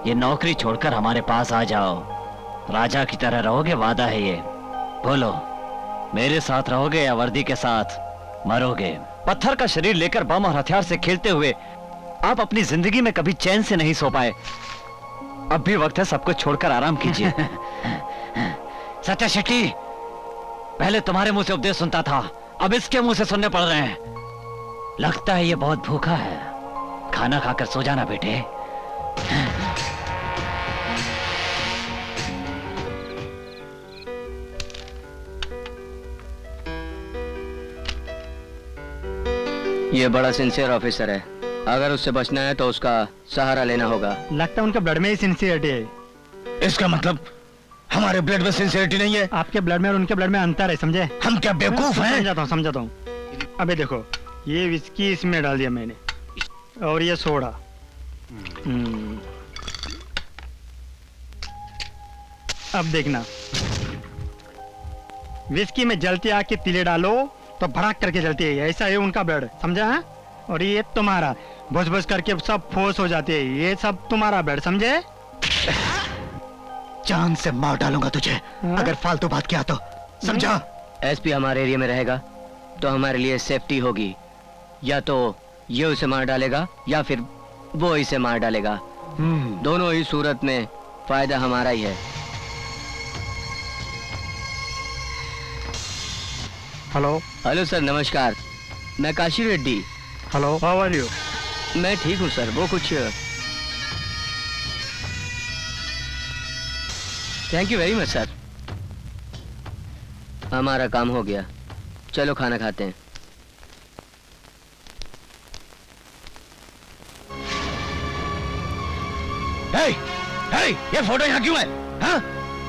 ये नौकरी छोड़कर हमारे पास आ जाओ, राजा की तरह रहोगे, वादा है ये। बोलो, मेरे साथ रहोगे या वर्दी के साथ मरोगे? पत्थर का शरीर लेकर बम और हथियार से खेलते हुए आप अपनी जिंदगी में कभी चैन से नहीं सो पाए। अब भी वक्त है सब कुछ छोड़कर आराम कीजिए। सत्या शेट्टी, पहले तुम्हारे मुंह से उपदेश सुनता था, अब इसके मुंह से सुनने पड़ रहे हैं। लगता है ये बहुत भूखा है। खाना खाकर सो जाना बेटे। ये बड़ा सिंसियर ऑफिसर है, अगर उससे बचना है तो उसका सहारा लेना होगा। लगता है उनके ब्लड में ही सिंसियरिटी है। इसका मतलब हमारे ब्लड में सिंसियरिटी नहीं है? आपके ब्लड में और उनके ब्लड में अंतर है, समझे? हम क्या बेवकूफ हैं? समझाता हूँ। अबे देखो, ये विस्की इसमें डाल दिया मैंने और ये सोडा। अब देखना, विस्की में जलती आग की तिले डालो तो भड़क करके जलती है। ऐसा है उनका ब्लड, समझा है? और ये तुम्हारा भुस भुस करके सब फोर्स हो जाती है। ये सब तुम्हारा ब्लड, समझे? जान से मार डालूंगा तुझे अगर फालतू बात किया तो, समझा? एसपी हमारे एरिया में रहेगा तो हमारे लिए सेफ्टी होगी, या तो ये उसे मार डालेगा या फिर वो इसे मार डालेगा। दोनों ही सूरत में फायदा हमारा ही है। हेलो। हेलो सर, नमस्कार। मैं Kashi Reddy. Hello, how are you? मैं ठीक हूँ सर। वो कुछ thank you very much sir. हमारा काम हो गया, चलो खाना खाते हैं। हे, हे, ये फोटो यहाँ क्यों है? हाँ?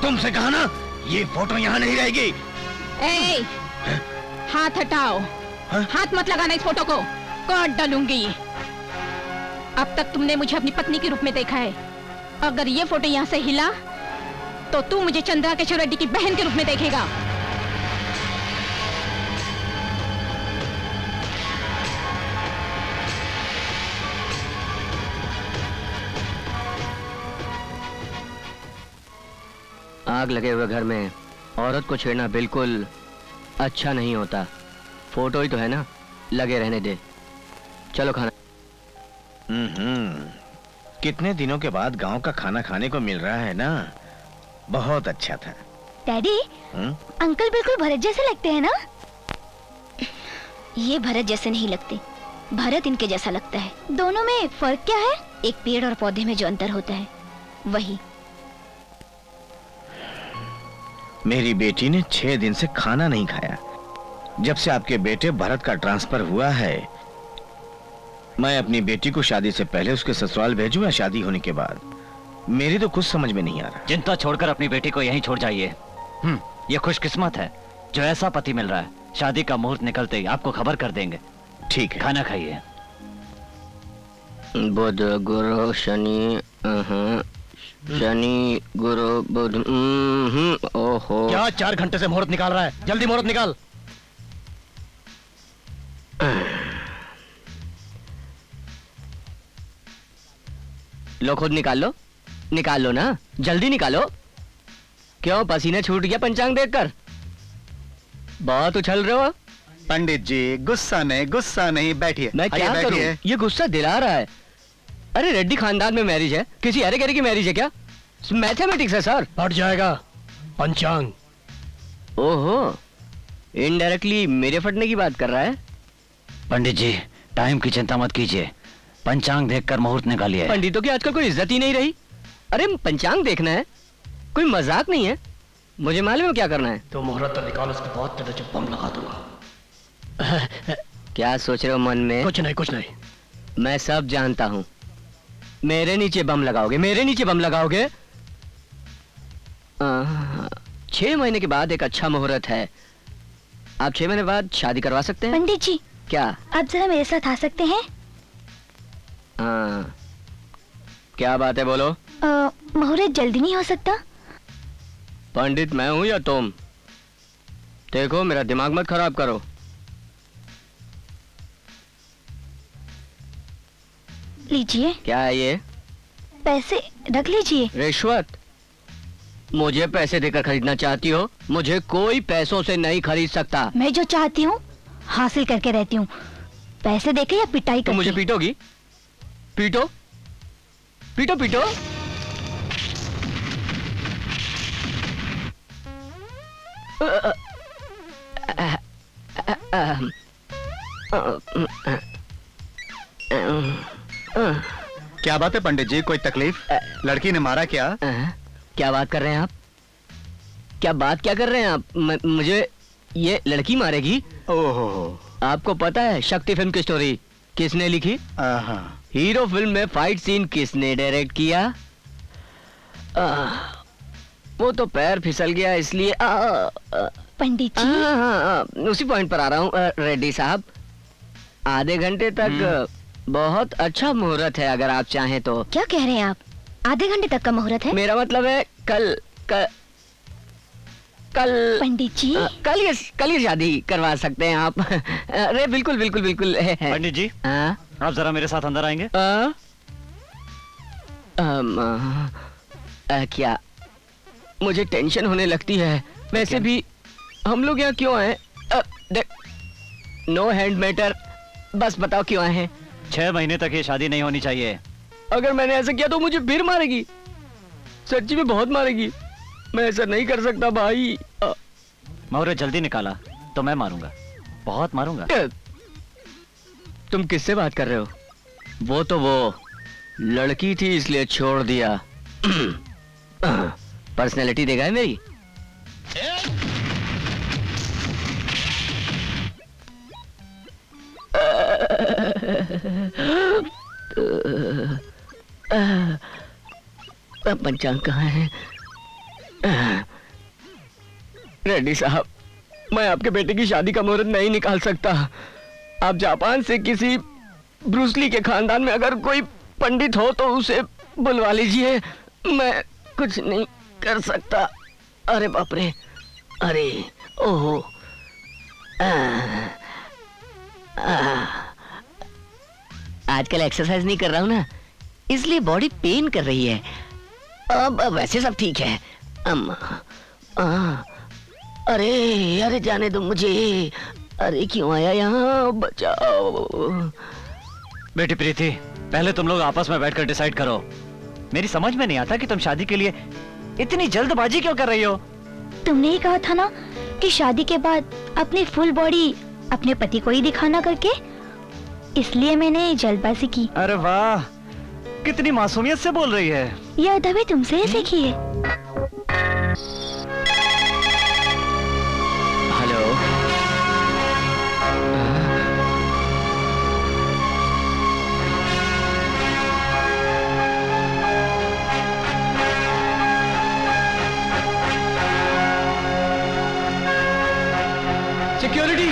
तुमसे कहा ना ये फोटो यहाँ नहीं रहेगी। ए, हाथ हटाओ। हाथ मत लगाना इस फोटो को, काट डालूंगी। अब तक तुमने मुझे अपनी पत्नी के रूप में देखा है, अगर ये फोटो यहाँ से हिला तो तू मुझे चंद्रा केशव रेड्डी की बहन के रूप में देखेगा। आग लगे हुए घर में औरत को छेड़ना बिल्कुल अच्छा नहीं होता। फोटो ही तो है ना, लगे रहने दे। चलो खाना। कितने दिनों के बाद गांव का खाना खाने को मिल रहा है ना, बहुत अच्छा था। डैडी, अंकल बिल्कुल भरत जैसे लगते हैं ना? ये भरत जैसे नहीं लगते, भरत इनके जैसा लगता है। दोनों में फर्क क्या है? एक पेड़ और पौधे में जो अंतर होता है वही। मेरी बेटी ने 6 दिन से खाना नहीं खाया। जब से आपके बेटे भरत का ट्रांसफर हुआ है, मैं अपनी बेटी को शादी से पहले उसके ससुराल भेजूं या शादी होने के बाद, मेरी तो कुछ समझ में नहीं आ रहा। चिंता छोड़कर अपनी बेटी को यहीं छोड़ जाइए। ये खुशकिस्मत है जो ऐसा पति मिल रहा है। शादी का मुहूर्त निकलते ही आपको खबर कर देंगे। ठीक है, खाना खाइए। बुध गुरु शनि, शनि गुरु बुध। ओहो, क्या 4 घंटे से मुहूर्त निकाल रहा है? जल्दी मुहूर्त निकाल। लो खुद निकाल लो, निकाल लो ना, जल्दी निकालो। क्यों पसीना छूट गया पंचांग देखकर? बहुत उछल रहे हो। पंडित जी गुस्सा नहीं, बैठिए। मैं क्या करूं? ये गुस्सा दिला रहा है। अरे रेड्डी खानदान में मैरिज है, किसी अरे गरे की मैरिज है क्या? मैथमेटिक्स है सर। हट जाएगा पंचांग। ओहो, इनडायरेक्टली मेरे फटने की बात कर रहा है। पंडित जी, टाइम की चिंता मत कीजिए, पंचांग देखकर मुहूर्त निकालिए। पंडितों की आजकल कोई इज्जत ही नहीं रही। अरे पंचांग देखना है, कोई मजाक नहीं है। मुझे मालूम है क्या करना है। तो मुहूर्त तो निकाल, उसके बाद तेरे जब बम लगा दूंगा। क्या सोच रहे हो मन में? कुछ नहीं। मैं सब जानता हूँ। मेरे नीचे बम लगाओगे, मेरे नीचे बम लगाओगे। 6 महीने के बाद एक अच्छा मुहूर्त है। आप 6 महीने बाद शादी करवा सकते हैं। पंडित जी, क्या आप जरा मेरे साथ आ सकते हैं? क्या बात है, बोलो। मुहूर्त जल्दी नहीं हो सकता? पंडित मैं हूं या तुम? देखो मेरा दिमाग मत खराब करो। लीजिए। क्या है ये? पैसे रख लीजिए। रिश्वत? मुझे पैसे देकर खरीदना चाहती हो? मुझे कोई पैसों से नहीं खरीद सकता। मैं जो चाहती हूँ हासिल करके रहती हूँ। पैसे देके या पिटाई करके। तुम मुझे पीटोगी? पीटो पीटो पीटो। क्या बात है पंडित जी, कोई तकलीफ? लड़की ने मारा क्या? क्या बात कर रहे हैं आप? क्या कर रहे हैं आप? मुझे ये लड़की मारेगी? ओहो, आपको पता है शक्ति फिल्म की स्टोरी किसने लिखी? हीरो फिल्म में फाइट सीन किसने डायरेक्ट किया? वो तो पैर फिसल गया इसलिए। पंडित जी, उसी पॉइंट पर आ रहा हूँ। रेड्डी साहब, आधे घंटे तक बहुत अच्छा मुहूर्त है, अगर आप चाहें तो। क्या कह रहे हैं आप? आधे घंटे तक का मुहूर्त है? मेरा मतलब है कल पंडित जी, कल ये शादी करवा सकते हैं आप। अरे बिल्कुल बिल्कुल बिल्कुल। पंडित जी, आप जरा मेरे साथ अंदर आएंगे? क्या? मुझे टेंशन होने लगती है। वैसे भी हम लोग यहाँ क्यों आए? नो हैंड मैटर, बस बताओ क्यों आए हैं? 6 महीने तक ये शादी नहीं होनी चाहिए। अगर मैंने ऐसा किया तो मुझे फिर मारेगी, सच्ची में बहुत मारेगी। मैं ऐसा नहीं कर सकता भाई। मौर्य जल्दी निकाला तो मैं मारूंगा, बहुत मारूंगा। तुम किससे बात कर रहे हो? वो तो वो लड़की थी इसलिए छोड़ दिया। पर्सनैलिटी देखा है मेरी? पंचांग कहाँ है? रेड्डी साहब, मैं आपके बेटे की शादी का मुहूर्त नहीं निकाल सकता। आप जापान से किसी ब्रूसली के खानदान में अगर कोई पंडित हो तो उसे बुलवा लीजिए। मैं कुछ नहीं कर सकता। अरे बाप रे, अरे ओहो। आजकल एक्सरसाइज नहीं कर रहा हूँ ना, इसलिए बॉडी पेन कर रही है। अब वैसे सब ठीक है। अरे अरे जाने दो मुझे। अरे क्यों आया यहाँ, बचाओ। बेटी प्रीति, पहले तुम लोग आपस में बैठकर डिसाइड करो। मेरी समझ में नहीं आता कि तुम शादी के लिए इतनी जल्दबाजी क्यों कर रही हो। तुमने ही कहा था ना कि शादी के बाद अपनी फुल बॉडी अपने पति को ही दिखाना करके, इसलिए मैंने जल्दबाजी की। अरे वाह, कितनी मासूमियत से बोल रही है। यह अदब तुमसे ही सीखी है। Hello, security.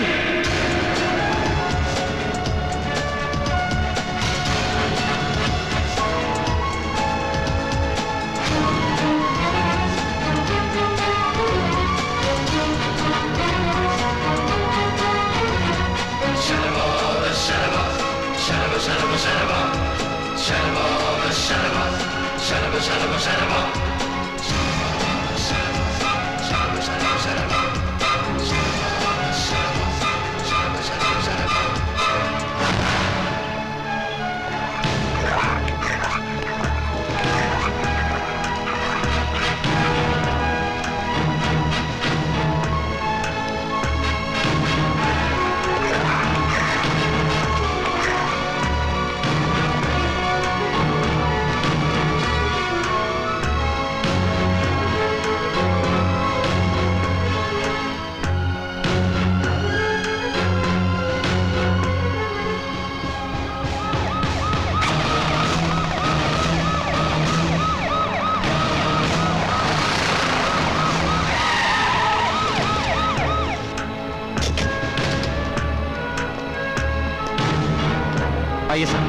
आइए सर।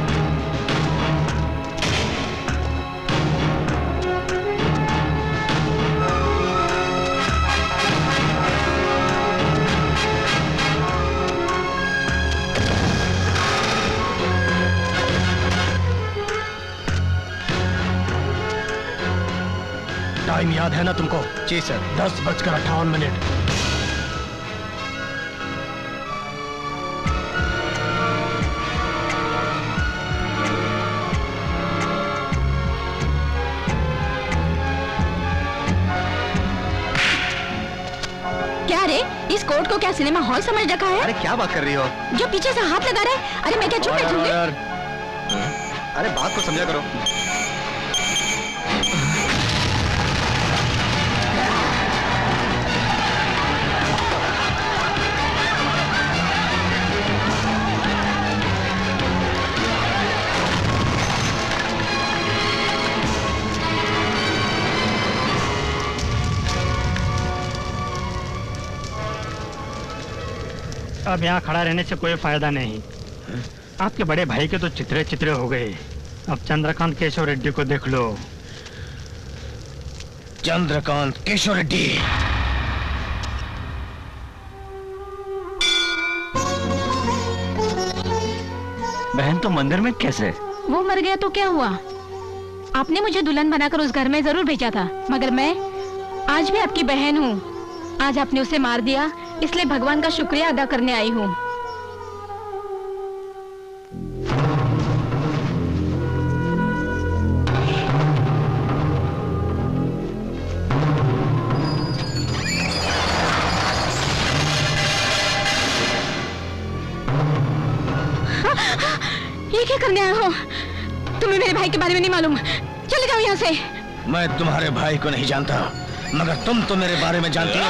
टाइम याद है ना तुमको? जी सर। 10:58। इस कोर्ट को क्या सिनेमा हॉल समझ रखा है? अरे क्या बात कर रही हो? जो पीछे से हाथ लगा रहे हैं। अरे मैं क्या चुप बैठूंगी? अरे बात को समझा करो। अब यहाँ खड़ा रहने से कोई फायदा नहीं। आपके बड़े भाई के तो चित्रे चित्रे हो गए। अब चंद्रकांत केशव रेड्डी को देख लो। चंद्रकांत केशव रेड्डी। बहन तो मंदिर में कैसे? वो मर गया तो क्या हुआ? आपने मुझे दुल्हन बनाकर उस घर में जरूर भेजा था, मगर मैं आज भी आपकी बहन हूँ। आज आपने उसे मार दिया, इसलिए भगवान का शुक्रिया अदा करने आई हूँ। ये क्या करने आए हो? तुम्हें मेरे भाई के बारे में नहीं मालूम। चले जाओ यहाँ से। मैं तुम्हारे भाई को नहीं जानता, मगर तुम तो मेरे बारे में जानती हो।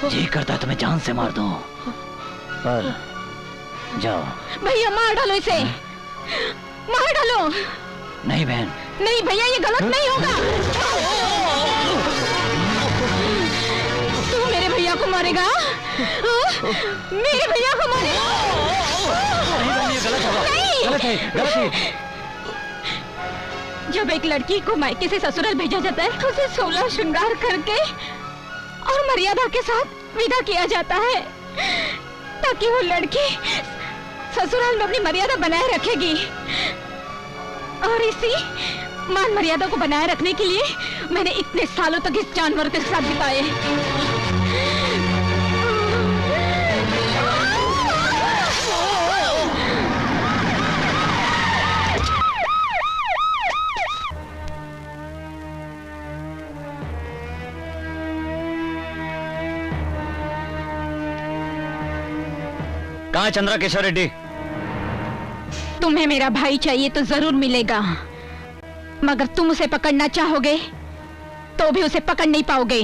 जी करता है तुम्हें जान से मार दूं, पर जाओ। भैया मार डालो इसे, मार डालो। नहीं बहन, नहीं भैया, ये गलत नहीं होगा। तू मेरे भैया को मारेगा? मेरे भैया को मारेगा? नहीं, गलत होगा। गलत है, गलत है। जब एक लड़की को मायके से ससुराल भेजा जाता है तो उसे 16 श्रृंगार करके और मर्यादा के साथ विदा किया जाता है, ताकि वो लड़की ससुराल में अपनी मर्यादा बनाए रखेगी। और इसी मान मर्यादा को बनाए रखने के लिए मैंने इतने सालों तक इस जानवर के साथ बिताए। कहाँ है चंद्रा केशव रेड्डी? तुम्हें मेरा भाई चाहिए तो जरूर मिलेगा, मगर तुम उसे पकड़ना चाहोगे तो भी उसे पकड़ नहीं पाओगे।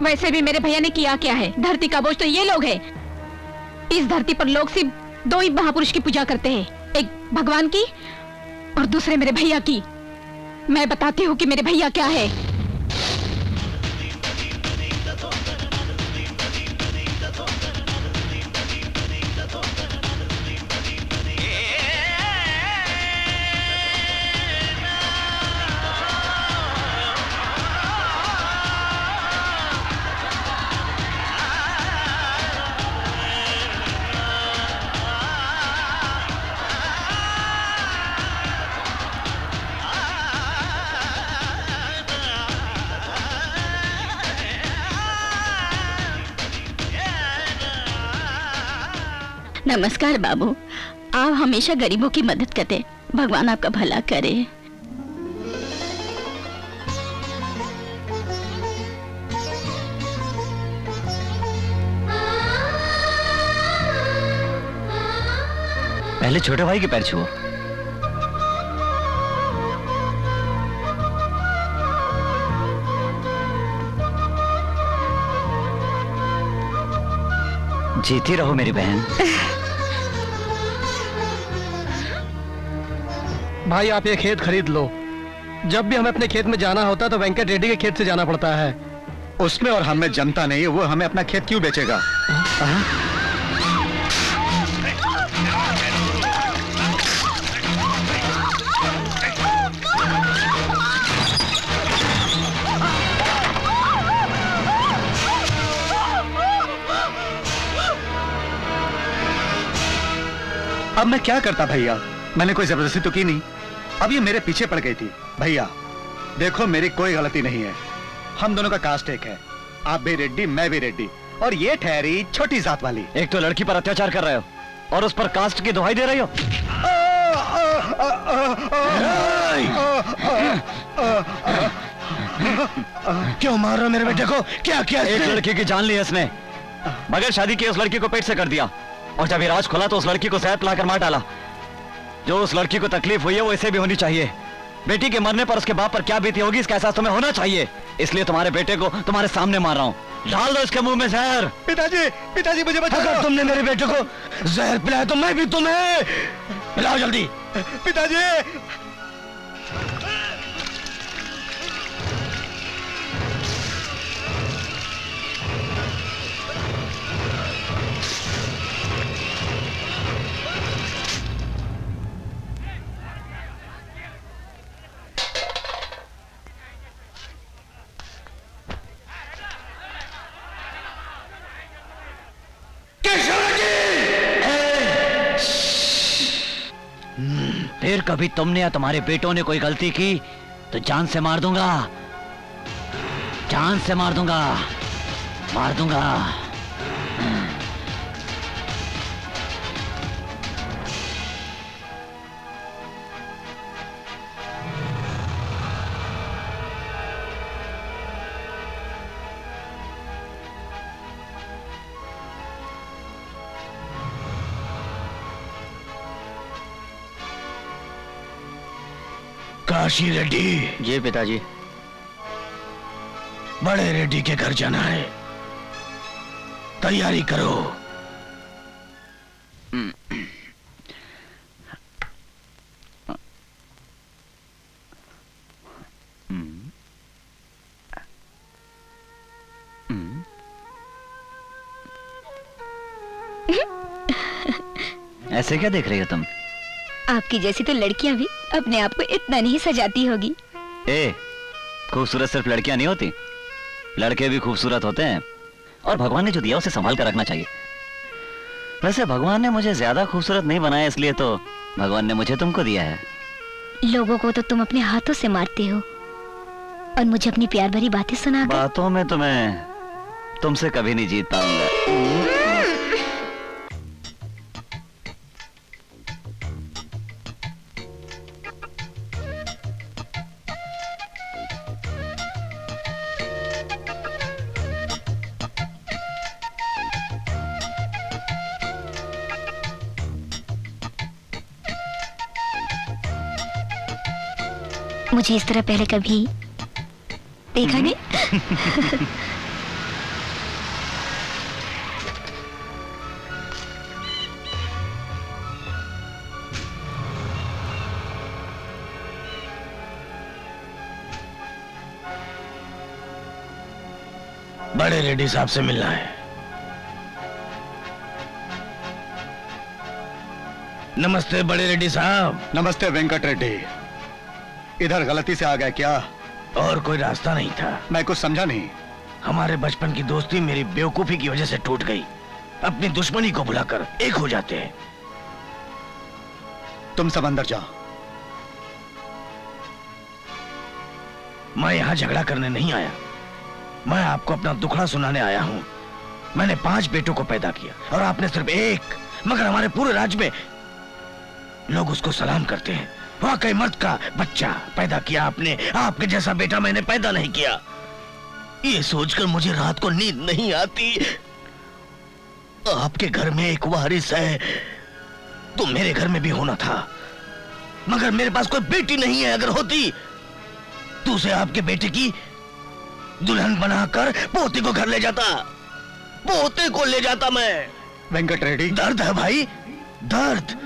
वैसे भी मेरे भैया ने किया क्या है? धरती का बोझ तो ये लोग हैं। इस धरती पर लोग सिर्फ 2 ही महापुरुष की पूजा करते हैं, एक भगवान की और दूसरे मेरे भैया की। मैं बताती हूँ कि मेरे भैया क्या है। नमस्कार बाबू, आप हमेशा गरीबों की मदद करते, भगवान आपका भला करे। पहले छोटे भाई के पैर छुओ। जीती रहो मेरी बहन। भाई आप ये खेत खरीद लो। जब भी हमें अपने खेत में जाना होता तो वेंकट रेड्डी के खेत से जाना पड़ता है। उसमें और हम में जमता नहीं, वो हमें अपना खेत क्यों बेचेगा? अब मैं क्या करता भैया? मैंने कोई जबरदस्ती तो की नहीं। अब ये मेरे पीछे पड़ गई थी। भैया देखो, मेरी कोई गलती नहीं है। हम दोनों का कास्ट एक है। आप भी रेड्डी, मैं भी रेड्डी, और ये ठहरी छोटी जात वाली। एक तो लड़की पर अत्याचार कर रहे हो और उस पर कास्ट की दुहाई दे रही हो। क्यों मार रहे हो मेरे बेटे को? क्या किया? एक लड़की की जान ली है इसने, मगर शादी की उस लड़की को पेट से कर दिया, और जब ये राज खोला तो उस लड़की को जहर पिलाकर मार डाला। जो उस लड़की को तकलीफ हुई है वो इसे भी होनी चाहिए। बेटी के मरने पर उसके बाप पर क्या बीती होगी इसका एहसास तुम्हें होना चाहिए। इसलिए तुम्हारे बेटे को तुम्हारे सामने मार रहा हूँ। डाल दो इसके मुंह में जहर। पिताजी, पिताजी मुझे बचाओ। अगर तुमने मेरे बेटे को जहर पिलाया तो मैं भी तुम्हें पिलाओ जल्दी। पिताजी, फिर कभी तुमने या तुम्हारे बेटों ने कोई गलती की तो जान से मार दूंगा, जान से मार दूंगा, मार दूंगा। काशी रेड्डी। जी पिताजी। बड़े रेड्डी के घर जाना है, तैयारी करो। ऐसे क्या देख रही हो तुम? आपकी जैसी तो लड़कियां भी अपने आप को इतना नहीं सजाती होगी। ए, खूबसूरत सिर्फ लड़कियां नहीं होती, लड़के भी खूबसूरत होते हैं, और भगवान ने जो दिया उसे संभाल कर रखना चाहिए। वैसे भगवान ने मुझे ज्यादा खूबसूरत नहीं बनाया, इसलिए तो भगवान ने मुझे तुमको दिया है। लोगों को तो तुम अपने हाथों से मारते हो और मुझे अपनी प्यार भरी बातें सुनाकर। बातों में तुम्हें तुमसे कभी नहीं जीत पाऊंगा। मुझे इस तरह पहले कभी देखा नहीं। बड़े रेड्डी साहब से मिलना है। नमस्ते बड़े रेड्डी साहब। नमस्ते वेंकट रेड्डी। इधर गलती से आ गए क्या? और कोई रास्ता नहीं था। मैं कुछ समझा नहीं। हमारे बचपन की दोस्ती मेरी बेवकूफी की वजह से टूट गई। अपनी दुश्मनी को भुलाकर एक हो जाते हैं। तुम सब अंदर जाओ। मैं यहां झगड़ा करने नहीं आया, मैं आपको अपना दुखड़ा सुनाने आया हूं। मैंने 5 बेटों को पैदा किया और आपने सिर्फ एक, मगर हमारे पूरे राज्य में लोग उसको सलाम करते हैं। वाकई मर्द का बच्चा पैदा किया आपने, आपके जैसा बेटा मैंने पैदा नहीं किया। ये सोचकर मुझे रात को नींद नहीं आती। आपके घर में एक वारिस है तो मेरे घर में भी होना था, मगर मेरे पास कोई बेटी नहीं है। अगर होती तो उसे आपके बेटे की दुल्हन बनाकर पोते को घर ले जाता, पोते को ले जाता मैं। वेंकट रेड्डी, दर्द है भाई, दर्द।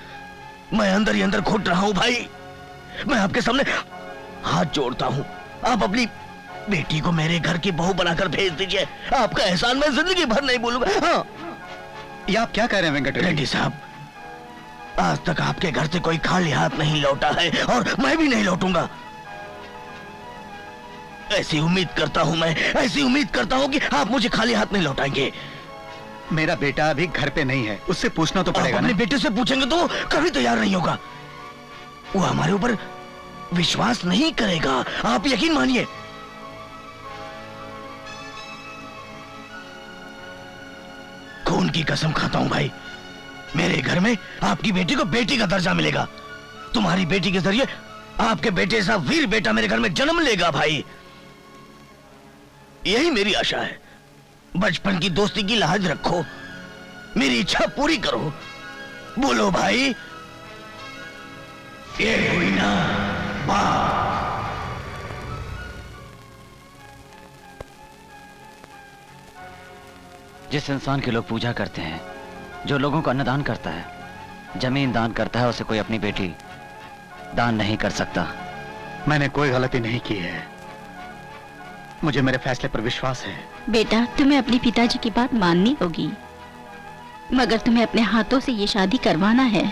मैं अंदर ही अंदर घुट रहा हूं भाई। मैं आपके सामने हाथ जोड़ता हूं, आप अपनी बेटी को मेरे घर की बहू बनाकर भेज दीजिए। आपका एहसान मैं जिंदगी भर नहीं भूलूंगा। हाँ, ये आप क्या कह रहे हैं वेंकट रेड्डी साहब, आज तक आपके घर से कोई खाली हाथ नहीं लौटा है और मैं भी नहीं लौटूंगा। ऐसी उम्मीद करता हूं मैं, ऐसी उम्मीद करता हूं कि आप मुझे खाली हाथ नहीं लौटाएंगे। मेरा बेटा अभी घर पे नहीं है, उससे पूछना तो पड़ेगा ना। अपने बेटे से पूछेंगे तो कभी तैयार नहीं होगा। वो हमारे ऊपर विश्वास नहीं करेगा, आप यकीन मानिए। खून की कसम खाता हूं भाई, मेरे घर में आपकी बेटी को बेटी का दर्जा मिलेगा। तुम्हारी बेटी के जरिए आपके बेटे सा वीर बेटा मेरे घर में जन्म लेगा भाई। यही मेरी आशा है। बचपन की दोस्ती की लाज रखो, मेरी इच्छा पूरी करो। बोलो भाई, ये हुई ना बात। जिस इंसान की लोग पूजा करते हैं, जो लोगों को अन्नदान करता है, जमीन दान करता है, उसे कोई अपनी बेटी दान नहीं कर सकता। मैंने कोई गलती नहीं की है, मुझे मेरे फैसले पर विश्वास है। बेटा, तुम्हें अपने पिताजी की बात माननी होगी, मगर तुम्हें अपने हाथों से ये शादी करवाना है।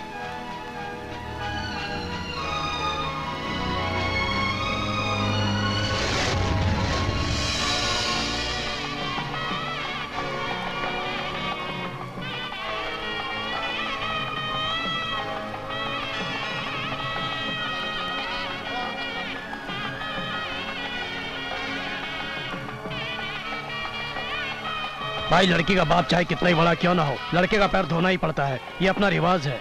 भाई, लड़की का बाप चाहे कितना ही बड़ा क्यों ना हो, लड़के का पैर धोना ही पड़ता है, ये अपना रिवाज है।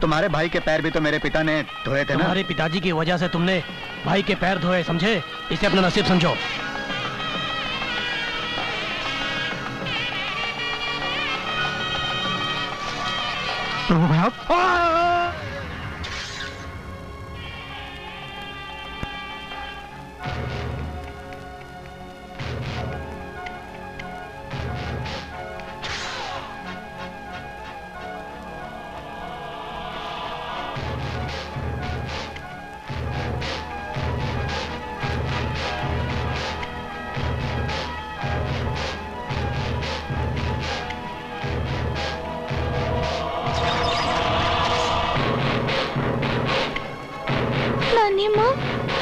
तुम्हारे भाई के पैर भी तो मेरे पिता ने धोए थे ना। तुम्हारे पिताजी की वजह से तुमने भाई के पैर धोए, समझे? इसे अपना नसीब समझो। प्रभु भाई,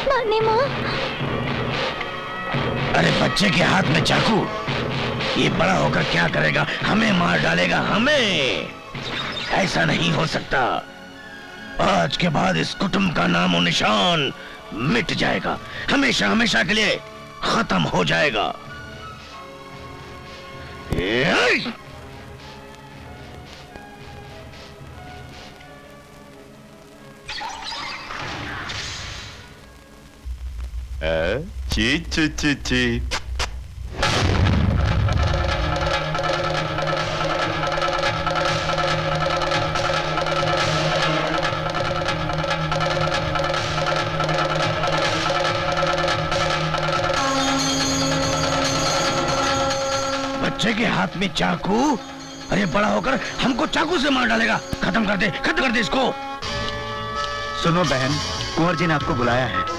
नानी माँ। अरे बच्चे के हाथ में चाकू, ये बड़ा होकर क्या करेगा? हमें मार डालेगा, हमें। ऐसा नहीं हो सकता। आज के बाद इस कुटुंब का नामो निशान मिट जाएगा, हमेशा हमेशा के लिए खत्म हो जाएगा। ची ची ची ची। बच्चे के हाथ में चाकू, अरे बड़ा होकर हमको चाकू से मार डालेगा। खत्म कर दे, खत्म कर दे इसको। सुनो बहन, कुंवर जी ने आपको बुलाया है।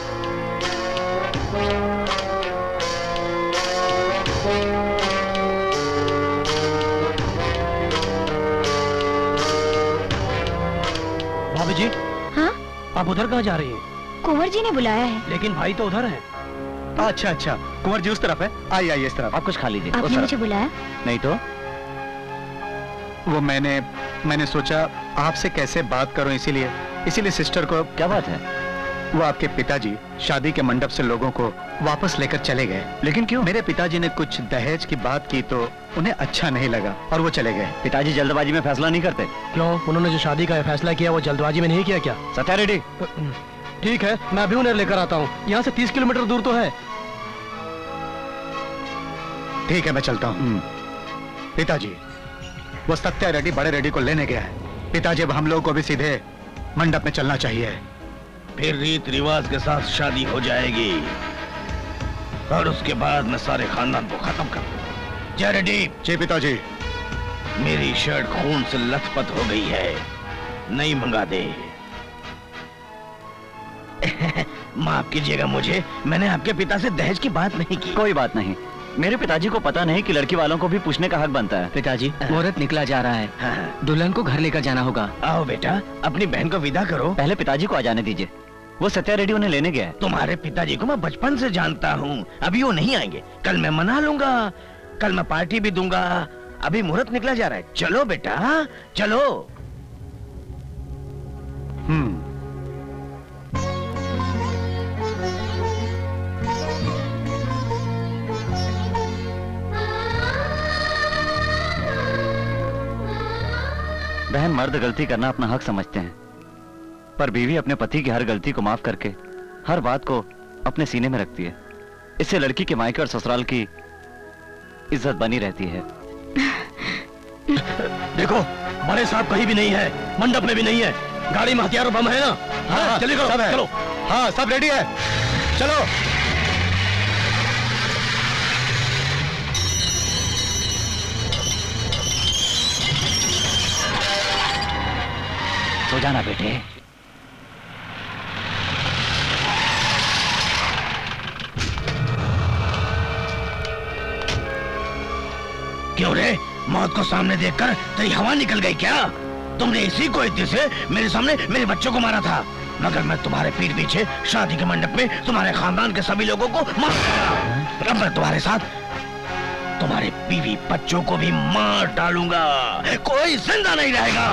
भाभी जी। हाँ? आप उधर कहाँ जा रही हैं? कुंवर जी ने बुलाया है। लेकिन भाई तो उधर है। अच्छा अच्छा, कुंवर जी उस तरफ है। आइए आइए इस तरफ। आप कुछ खा लीजिए। आपने मुझे बुलाया? नहीं तो वो मैंने सोचा आपसे कैसे बात करूं, इसीलिए सिस्टर को। क्या बात है? वो आपके पिताजी शादी के मंडप से लोगों को वापस लेकर चले गए। लेकिन क्यों? मेरे पिताजी ने कुछ दहेज की बात की तो उन्हें अच्छा नहीं लगा और वो चले गए। पिताजी जल्दबाजी में फैसला नहीं करते। क्यों? उन्होंने जो शादी का फैसला किया वो जल्दबाजी में नहीं किया क्या? सत्या रेड्डी। ठीक है, मैं अभी उन्हें लेकर आता हूँ। यहाँ से 30 किलोमीटर दूर तो है। ठीक है, मैं चलता हूँ। पिताजी, वो सत्या रेड्डी बड़े रेड्डी को लेने गया है। पिताजी, अब हम लोगों को भी सीधे मंडप में चलना चाहिए। फिर रीत रिवाज के साथ शादी हो जाएगी और उसके बाद मैं सारे खानदान को खत्म कर दूंगा। जय रेड्डी। जी पिताजी। मेरी शर्ट खून से लथपथ हो गई है, नई मंगा दे। माफ कीजिएगा मुझे, मैंने आपके पिता से दहेज की बात नहीं की। कोई बात नहीं, मेरे पिताजी को पता नहीं कि लड़की वालों को भी पूछने का हक बनता है। पिताजी, मुहूर्त निकला जा रहा है, दुल्हन को घर लेकर जाना होगा। आओ बेटा, अपनी बहन को विदा करो। पहले पिताजी को आ जाने दीजिए, वो सत्या रेड्डी उन्हें लेने गया है। तुम्हारे पिताजी को मैं बचपन से जानता हूँ, अभी वो नहीं आएंगे। कल मैं मना लूंगा, कल मैं पार्टी भी दूंगा। अभी मुहूर्त निकला जा रहा है, चलो बेटा चलो। बहन, मर्द गलती करना अपना हक समझते हैं, पर बीवी अपने पति की हर गलती को माफ करके हर बात को अपने सीने में रखती है। इससे लड़की के मायके और ससुराल की इज्जत बनी रहती है। देखो, बड़े साहब कहीं भी नहीं है, मंडप में भी नहीं है। गाड़ी में हथियार और बम है ना? हाँ, चलिए सब है। चलो। हाँ, सब रेडी है, चलो। सो जाना बेटे। क्यों रे, मौत को सामने देखकर तेरी हवा निकल गई क्या? तुमने इसी को इतने से मेरे सामने मेरे बच्चों को मारा था, मगर मैं तुम्हारे पीठ पीछे शादी के मंडप में तुम्हारे खानदान के सभी लोगों को मार डाला। अब मैं तुम्हारे साथ तुम्हारे बीवी बच्चों को भी मार डालूंगा, कोई जिंदा नहीं रहेगा।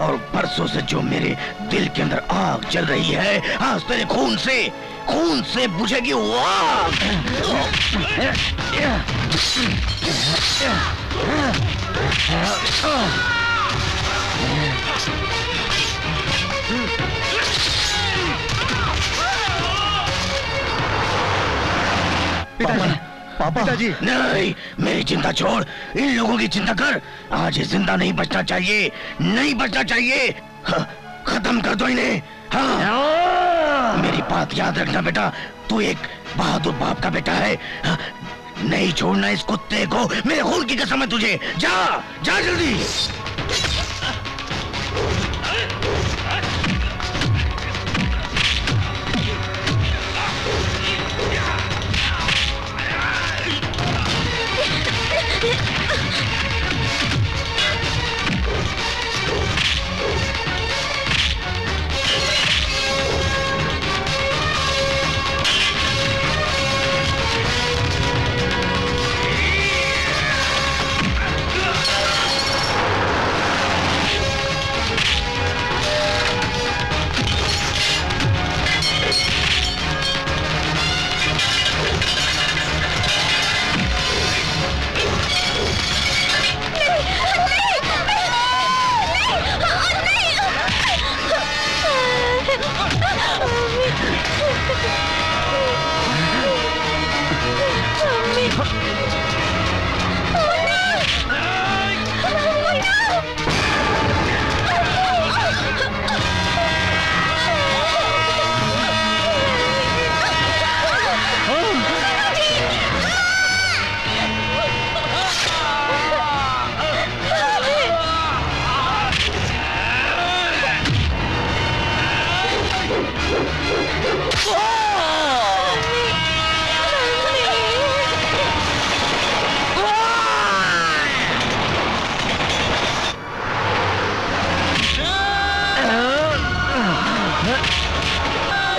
और परसों से जो मेरे दिल के अंदर आग जल रही है, आज तेरे खून से बुझेगी वो आग। पिताजी, नहीं, मेरी चिंता छोड़, इन लोगों की चिंता कर। आज ये जिंदा नहीं बचना चाहिए, नहीं बचना चाहिए। खत्म कर दो इन्हें। हाँ, मेरी बात याद रखना बेटा, तू एक बहादुर बाप का बेटा है। नहीं छोड़ना इस कुत्ते को, मेरे खून की कसम है तुझे। जा जा जल्दी।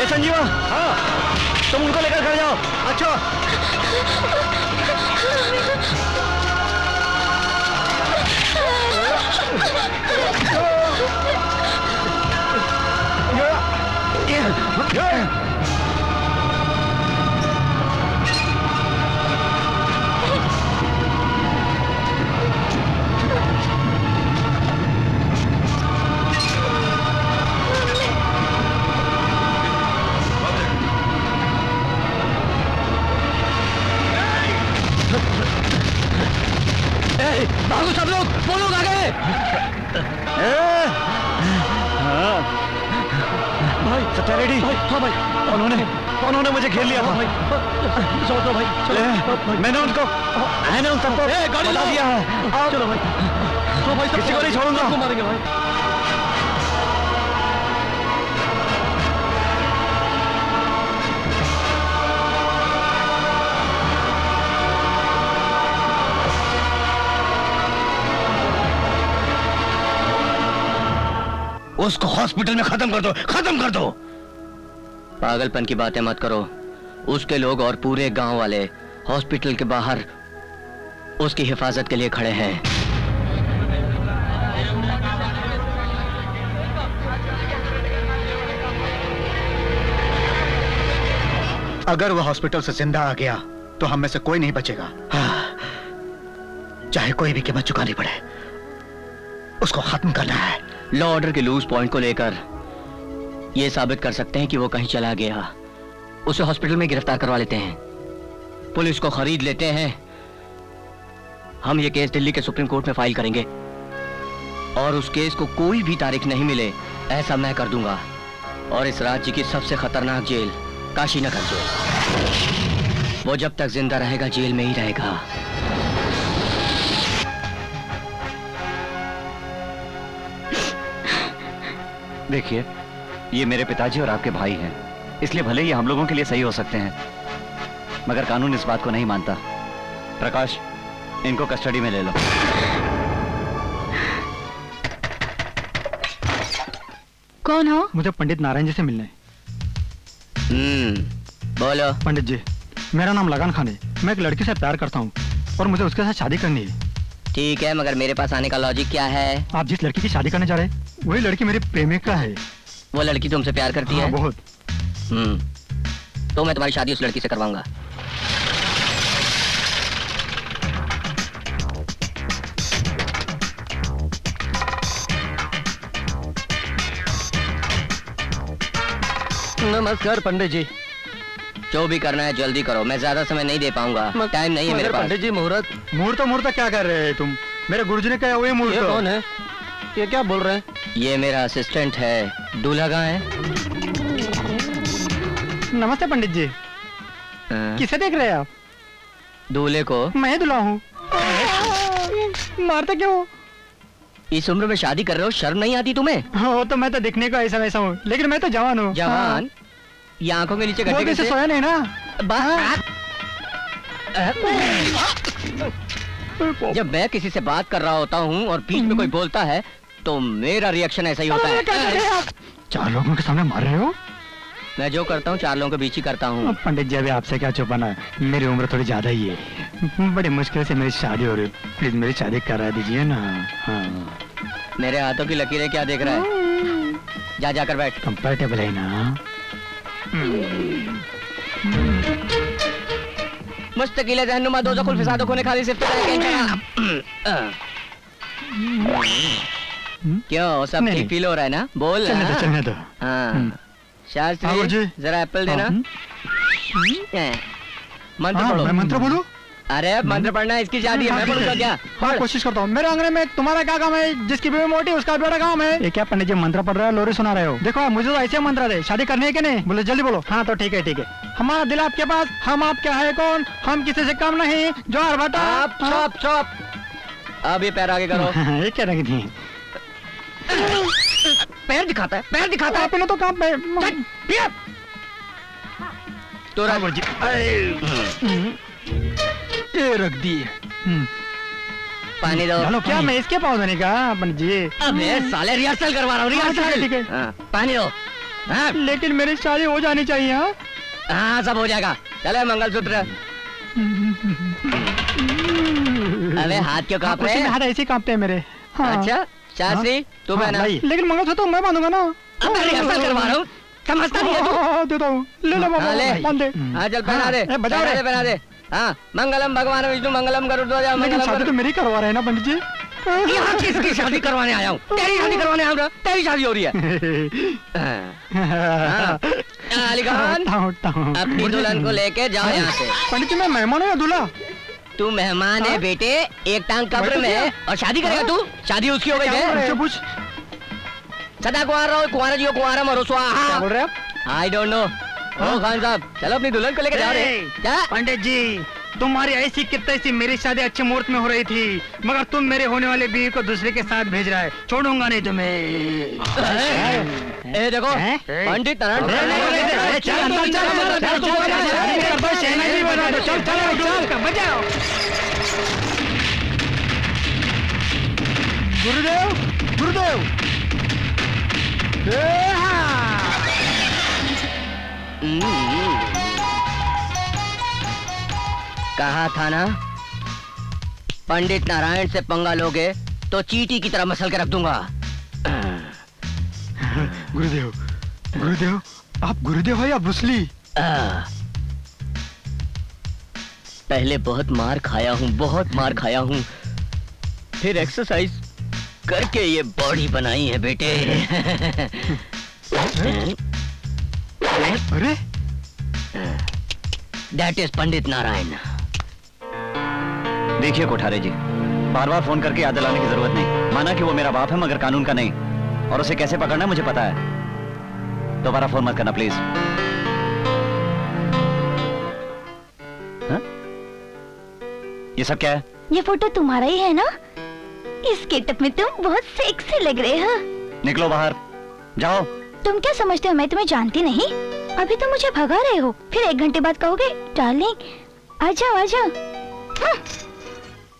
संजीवा, हाँ, तुम उनको लेकर घर जाओ। अच्छा। भागो सब लोग, वो लोग आ गए। भाई सत्या रेड्डी। हाँ भाई, उन्होंने मुझे घेर लिया था। भाई, चलो भाई, चलो। मैंने उन सबको गाड़ी बता दिया है। चलो भाई, हाँ भाई, किसी को नहीं छोड़ूंगा। सबको मारेंगे भाई। उसको हॉस्पिटल में खत्म कर दो, खत्म कर दो। पागलपन की बातें मत करो। उसके लोग और पूरे गांव वाले हॉस्पिटल के बाहर उसकी हिफाजत के लिए खड़े हैं। अगर वह हॉस्पिटल से जिंदा आ गया तो हम में से कोई नहीं बचेगा। चाहे कोई भी कीमत चुकानी पड़े, उसको खत्म करना है। लॉ ऑर्डर के लूज पॉइंट को लेकर यह साबित कर सकते हैं कि वो कहीं चला गया। उसे हॉस्पिटल में गिरफ्तार करवा लेते हैं, पुलिस को खरीद लेते हैं। हम ये केस दिल्ली के सुप्रीम कोर्ट में फाइल करेंगे और उस केस को कोई भी तारीख नहीं मिले ऐसा मैं कर दूंगा। और इस राज्य की सबसे खतरनाक जेल काशीनगर जेल, वो जब तक जिंदा रहेगा जेल में ही रहेगा। देखिए, ये मेरे पिताजी और आपके भाई हैं, इसलिए भले ही हम लोगों के लिए सही हो सकते हैं, मगर कानून इस बात को नहीं मानता। प्रकाश, इनको कस्टडी में ले लो। कौन हो? मुझे पंडित नारायण जी से मिलना है। बोलो। पंडित जी, मेरा नाम लगान खान है। मैं एक लड़की से प्यार करता हूँ और मुझे उसके साथ शादी करनी है। ठीक है, मगर मेरे पास आने का लॉजिक क्या है? आप जिस लड़की की शादी करने जा रहे हैं वही लड़की मेरी प्रेमिका है। वो लड़की तुमसे प्यार करती है? बहुत। तो मैं तुम्हारी शादी उस लड़की से करवाऊंगा। नमस्कार पंडित जी। जो भी करना है जल्दी करो, मैं ज्यादा समय नहीं दे पाऊंगा, टाइम नहीं है मेरे पास। पंडित जी, मुहूर्त मुहूर्त क्या कर रहे हैं तुम? मेरे गुरुजी ने कहा वही मुहूर्त। ये कौन है? ये क्या बोल रहे हैं? ये मेरा असिस्टेंट है। दूल्हा कहाँ है? नमस्ते पंडित जी। किसे देख रहे हैं आप? दूल्हे को। मैं दूल्हा हूँ। मारते क्यों? इस उम्र में शादी कर रहे हो, शर्म नहीं आती तुम्हें? हो तो मैं तो दिखने का ऐसा वैसा हूँ, लेकिन मैं तो जवान हूँ। जवान? ये आंखों के नीचे गड्ढे कैसे? सोया नहीं ना। जब मैं किसी से बात कर रहा होता हूँ और बीच में कोई बोलता है तो मेरा रिएक्शन ऐसा ही होता है। 4 लोगों के सामने मार रहे हो? मैं जो करता हूँ 4 लोगों के बीच ही करता हूँ। पंडित जी, अभी आपसे क्या छुपाना है, मेरी उम्र थोड़ी ज्यादा ही है। बड़ी मुश्किल से मेरी शादी हो रही है, प्लीज मेरी शादी करा दीजिए ना। हाँ। मेरे हाथों की लकीरें क्या देख रहा है? जा जाकर बैठ। कंफर्टेबल है ना? मुस्तकिल रहनुमा दो कुल फिसादों को ने खाली सिर्फ क्यों, सब ठीक फील हो रहा है ना? बोल। चलने दो। हाँ शास्त्री, जरा एप्पल देना। मंत्र पढ़ो। मैं मंत्र बोलूं? अरे मंत्र पढ़ना है, इसकी शादी है, मैं बोलूंगा क्या? हाँ, कोशिश करता हूँ। मेरे आंगने में तुम्हारा क्या काम है? जिसकी बीवी मोटी उसका बड़ा काम है। ये क्या पंडित जी मंत्र पढ़ रहे हो, लोरी सुना रहे हो? देखो मुझे तो ऐसे मंत्र दे, शादी करनी है कि नहीं? बोलो जल्दी बोलो। हाँ तो ठीक है ठीक है। हमारा दिल आपके पास, हम आपके है कौन, हम किसी से कम नहीं। जोर भटा। चुप। अब ये पैर आगे करो। ये क्या रंगी थी? पैर दिखाता है, पैर दिखाता है। आपने तो काम पे तो ये रख दी। पानी दो। चलो क्या मैं इसके पाँव देने का? पंडित जी अबे साले रिहर्सल करवा रहा हूँ, रिहर्सल। ठीक है। पानी दो। लेकिन मेरी शादी हो जानी चाहिए। हाँ सब हो जाएगा। चले मंगलसूत्र। अबे हाथ क्यों कांप रहे हैं? हाथ ऐसे कांपते हैं मेरे। अच्छा शास्त्री तू पहना। लेकिन मंगलसूत्र मैं बांधूंगा ना। अब रिहर्सल करवा रहा हूँ, समझता नहीं है तू? देता हूँ, ले लो बाबा, बांध दे। हाँ चल पहना दे, पहना दे। हाँ मंगलम भगवान विष्णु मंगलम गरुड़ध्वज मंगलम। शादी तो मेरी करवा रहे हैं ना पंडित जी? यहाँ किसकी शादी करवाने आया हूँ? तेरी शादी करवाने आया हूँ। तेरी शादी हो रही है। अली खान अपनी दुल्हन को लेके जाओ यहाँ से। पंडित जी मैं मेहमान हूँ या दूल्हा? तू मेहमान है बेटे, एक टांग कब्र में है और शादी करेगा तू? शादी उसकी हो गई है। सदा कुंवारा रहो, कुंवारा जियो कुंवारा मरो स्वाहा। क्या बोल रहे हैं आप? I don't know. ओ खान साहब चलो अपनी दुल्हन को लेकर जा रहे हैं। क्या पंडित जी, तुम्हारी ऐसी कितनी मेरी शादी अच्छे मुहूर्त में हो रही थी, मगर तुम मेरे होने वाले बीवी को दूसरे के साथ भेज रहा है। छोड़ूंगा नहीं तुम्हें। ए देखो पंडित गुरुदेव गुरुदेव कहा था ना, पंडित नारायण से पंगा लोगे तो चींटी की तरह मसल के रख दूंगा। गुरुदेव, गुरुदेव, आप गुरुदेव हो या ब्रूसली? पहले बहुत मार खाया हूँ, बहुत मार खाया हूँ, फिर एक्सरसाइज करके ये बॉडी बनाई है बेटे। अरे दैट इज पंडित नारायण। देखिए कोठारे जी, बार बार फोन करके याद दिलाने की जरूरत नहीं। माना कि वो मेरा बाप है मगर कानून का नहीं, और उसे कैसे पकड़ना है मुझे पता है। दोबारा फोन मत करना प्लीज। हाँ? ये सब क्या है? ये फोटो तुम्हारा ही है ना? इस गेटअप में तुम बहुत सेक्सी लग रहे हो। निकलो बाहर, जाओ। तुम क्या समझते हो मैं तुम्हें जानती नहीं? अभी तो मुझे भगा रहे हो, फिर 1 घंटे बाद कहोगे डार्लिंग आ जाओ आ जाओ।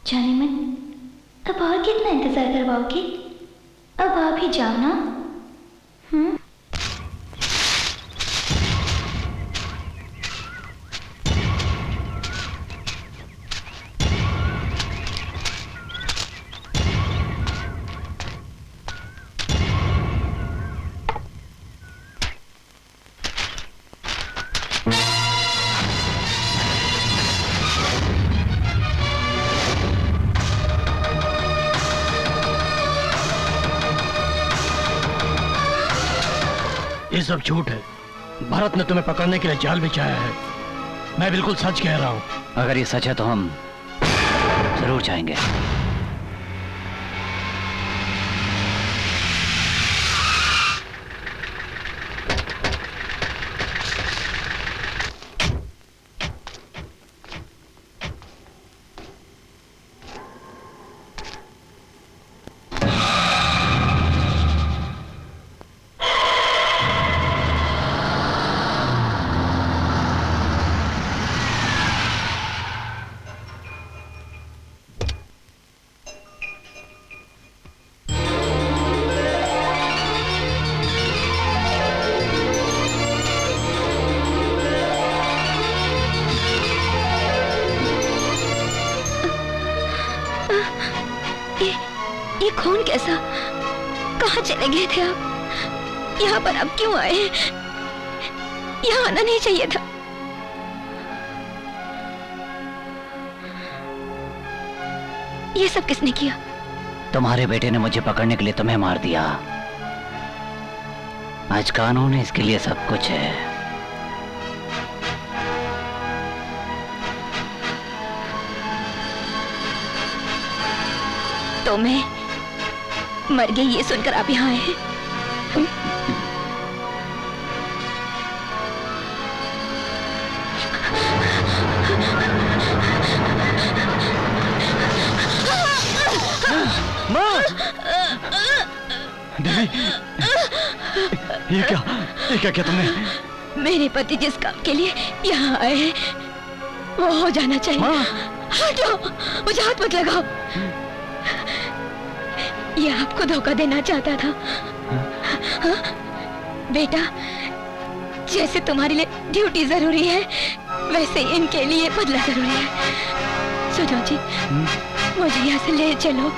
जाने मन, अब और कितना इंतजार करवाओगे? अब आप ही जाओ ना। ये सब झूठ है। भरत ने तुम्हें पकड़ने के लिए जाल बिछाया है। मैं बिल्कुल सच कह रहा हूँ। अगर ये सच है तो हम जरूर जाएंगे। ये खून कैसा? कहाँ चले गए थे आप? यहाँ पर आप क्यों आए हैं? यहाँ आना नहीं चाहिए था। ये सब किसने किया? तुम्हारे बेटे ने मुझे पकड़ने के लिए तुम्हें मार दिया। आज कानून है, इसके लिए सब कुछ है। तो मैं मर गई ये सुनकर आप यहाँ आए हैं? माँ! देवी, ये क्या किया तुमने? मेरे पति जिस काम के लिए यहाँ आए हैं वो हो जाना चाहिए। हटो, मुझे हाथ मत लगाओ। ये आपको धोखा देना चाहता था। हाँ? बेटा, जैसे तुम्हारे लिए ड्यूटी जरूरी है वैसे इनके लिए बदला जरूरी है। सुनो जी, मुझे यहाँ से ले चलो,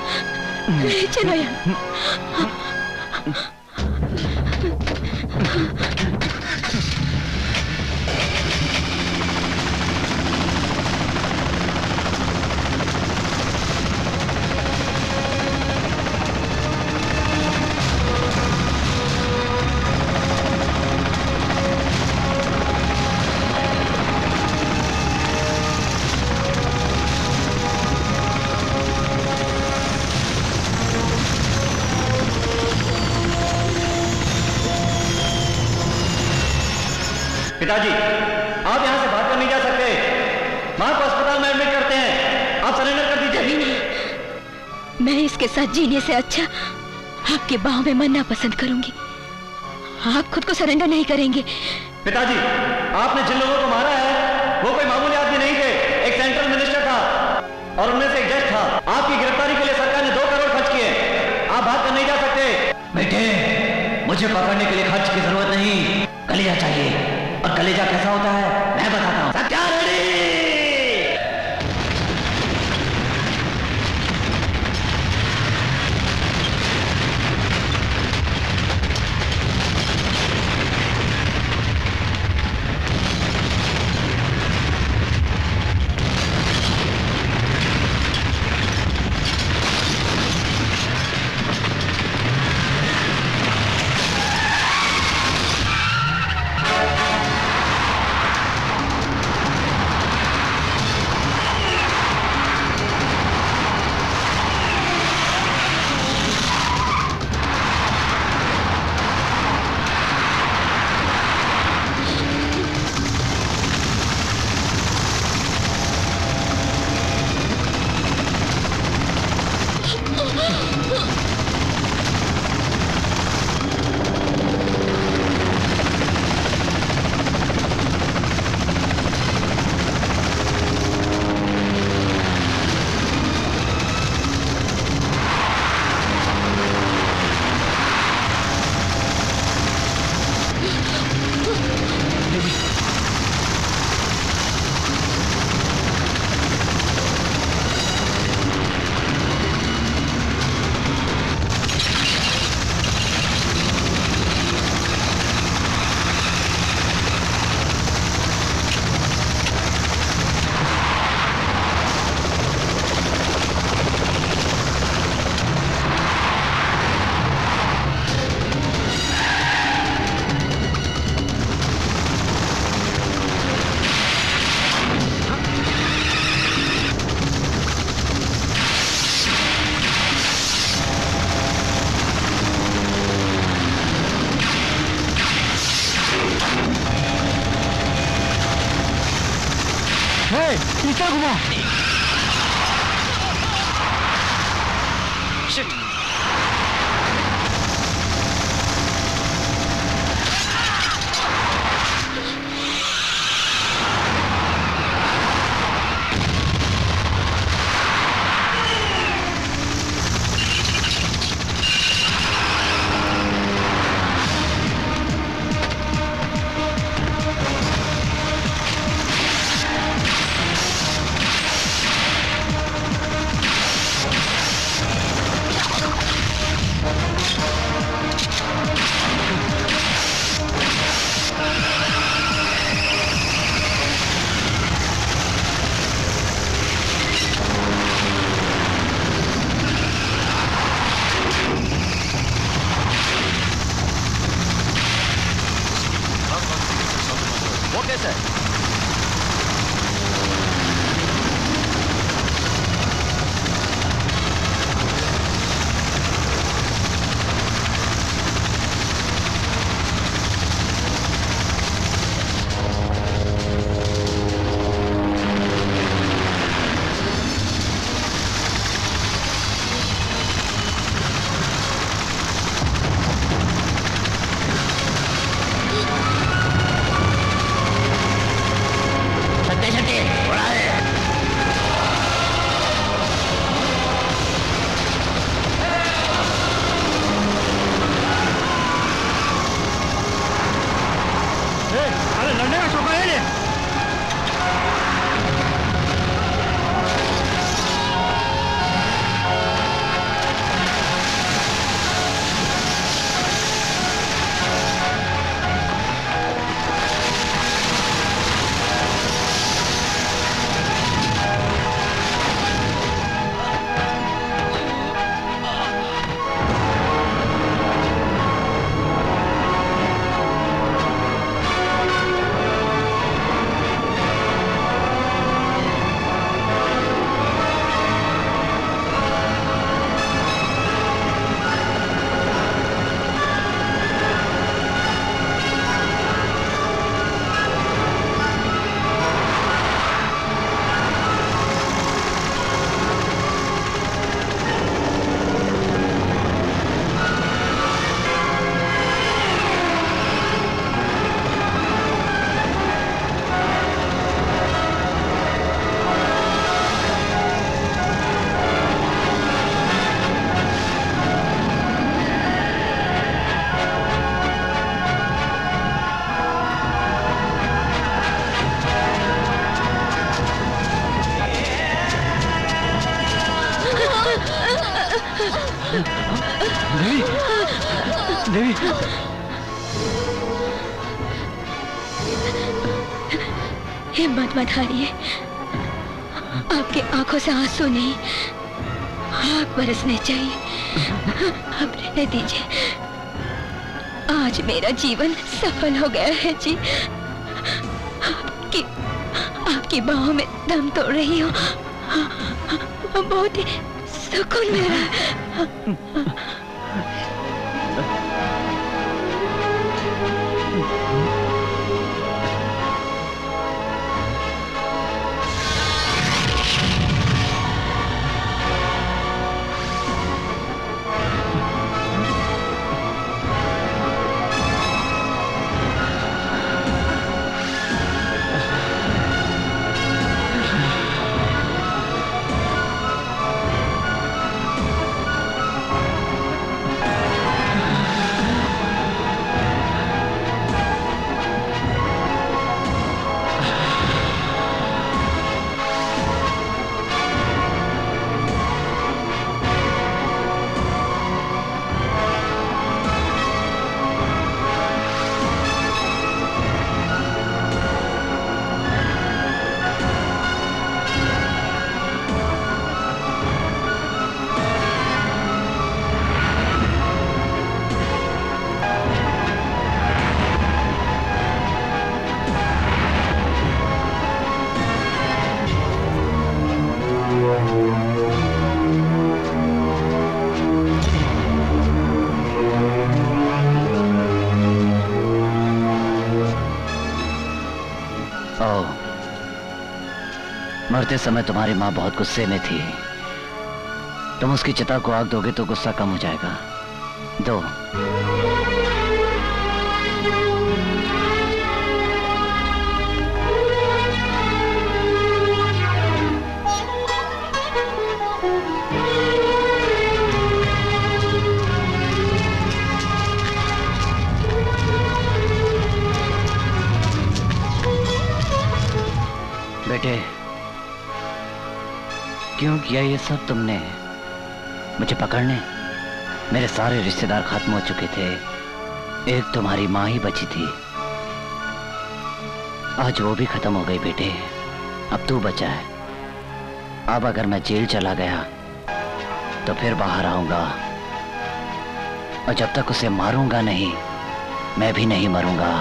ले चलो यहाँ। पिताजी, आप यहाँ से भागकर नहीं जा सकते। माँ को अस्पताल में एडमिट करते हैं। आप सरेंडर कर दीजिए। मैं इसके साथ जीने से अच्छा आपके बाहों में मरना पसंद करूंगी। आप खुद को सरेंडर नहीं करेंगे। पिताजी, आपने जिन लोगों को मारा है वो कोई मामूली आदमी नहीं थे। एक सेंट्रल मिनिस्टर था और उनमें से एक जज था। आपकी गिरफ्तारी के लिए सरकार ने 2 करोड़ खर्च किए। आप भागकर नहीं जा सकते। बेटे, मुझे पकड़ने के लिए खर्च की जरूरत नहीं, कलेजा चाहिए। और कलेजा कैसा होता है मैं बताता हूँ। सत्या रेडी? पीछे घुमा। देवी हिम्मत मत हारिए। आपकी आंखों से आंसू नहीं, आग बरसने चाहिए। अब रहने दीजिए। आज मेरा जीवन सफल हो गया है जी। आपकी बाहों में दम तोड़ रही हूँ। बहुत ही सुकून मिल रहा है। मरते समय तुम्हारी माँ बहुत गुस्से में थी। तुम उसकी चिता को आग दोगे तो गुस्सा कम हो जाएगा। दो। बेटे, क्यों किया ये सब तुमने? मुझे पकड़ने? मेरे सारे रिश्तेदार खत्म हो चुके थे, एक तुम्हारी माँ ही बची थी। आज वो भी खत्म हो गई बेटे, अब तू बचा है। अब अगर मैं जेल चला गया तो फिर बाहर आऊंगा, और जब तक उसे मारूंगा नहीं, मैं भी नहीं मरूंगा।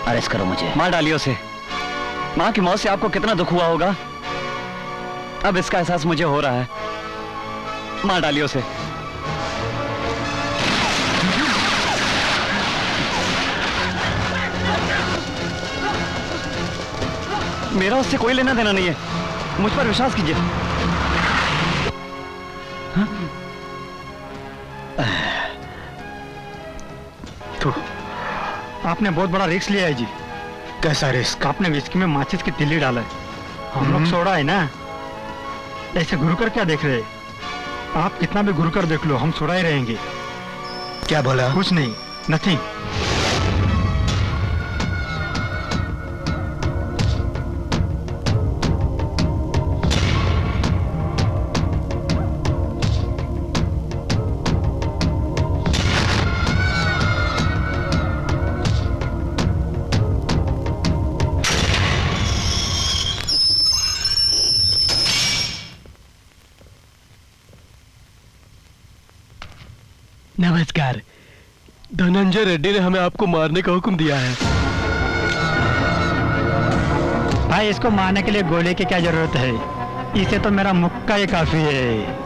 अरेस्ट करो मुझे। मार डालिए उसे। माँ की मौत से आपको कितना दुख हुआ होगा, अब इसका एहसास मुझे हो रहा है। मार डालिए उसे। मेरा उससे कोई लेना देना नहीं है, मुझ पर विश्वास कीजिए। तो आपने बहुत बड़ा रिस्क लिया है जी। कैसा रिस्क? आपने विस्की में माचिस की तिल्ली डाला है। हम लोग सोड़ा है ना, ऐसे घुर कर क्या देख रहे हैं? आप कितना भी घुर कर देख लो, हम सोड़ा ही रहेंगे। क्या बोला? कुछ नहीं, नथिंग। नमस्कार। धनंजय रेड्डी ने हमें आपको मारने का हुक्म दिया है। भाई, इसको मारने के लिए गोले की क्या जरूरत है? इसे तो मेरा मुक्का ही काफी है।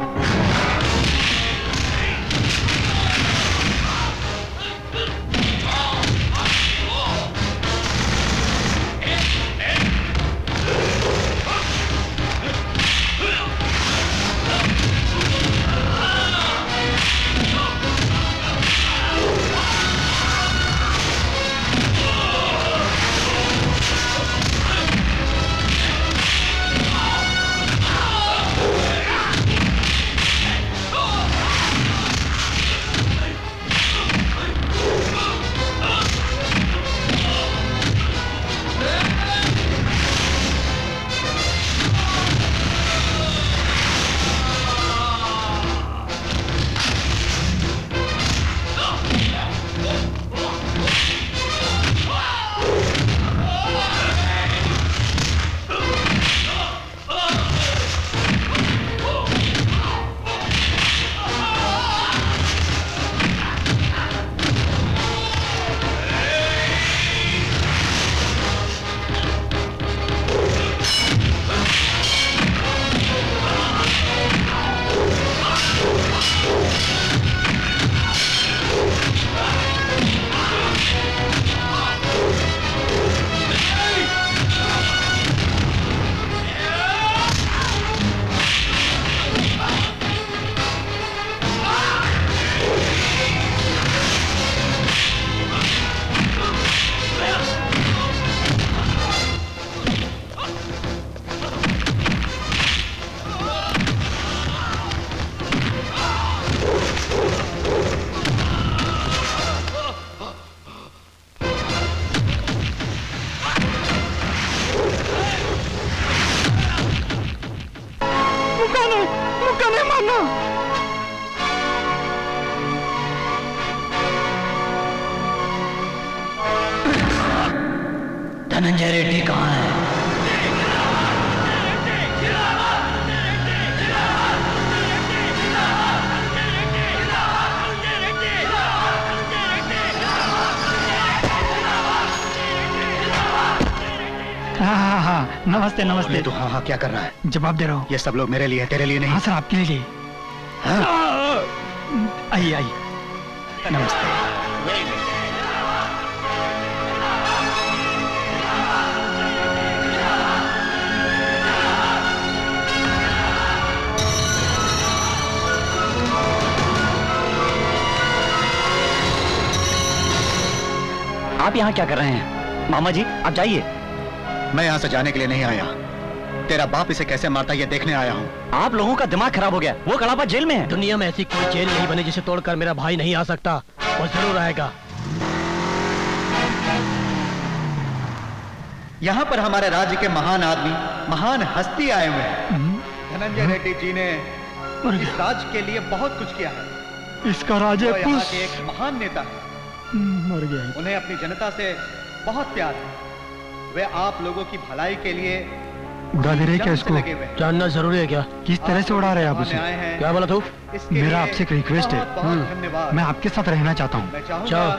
धनंजय रेड्डी कहाँ है? हाँ, नमस्ते नमस्ते। तो हाँ क्या कर रहा है? जवाब दे रहा हूँ। ये सब लोग मेरे लिए है, तेरे लिए नहीं। हाँ सर, आपके लिए। हाँ? आइए आइए। नमस्ते। आप यहाँ क्या कर रहे हैं? मामा जी, आप जाइए। मैं यहाँ से जाने के लिए नहीं आया। तेरा बाप इसे कैसे मारता ये देखने आया हूँ। आप लोगों का दिमाग खराब हो गया। वो कड़ापा जेल में है। दुनिया में ऐसी कोई जेल नहीं बनी जिसे तोड़कर मेरा भाई नहीं आ सकता। और जरूर आएगा। यहाँ पर हमारे राज्य के महान आदमी, महान हस्ती आए हुए हैं। धनंजय रेड्डी जी ने इस राज्य के लिए बहुत कुछ किया है। इसका राजा वो यहाँ के एक महान नेता है। मर गया। उन्हें अपनी जनता से बहुत प्यार है। वे आप लोगों की भलाई के लिए उड़ा दे रहे क्या इसको? जानना जरूरी है क्या? किस तरह से उड़ा रहे हैं आप उसे? क्या बोला तू? मेरा आपसे एक रिक्वेस्ट है। मैं आपके साथ रहना चाहता हूँ। जाओ।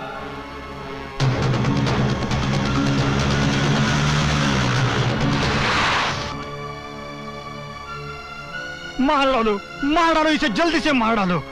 मार डालो, मार डालो इसे, जल्दी से मार डालो।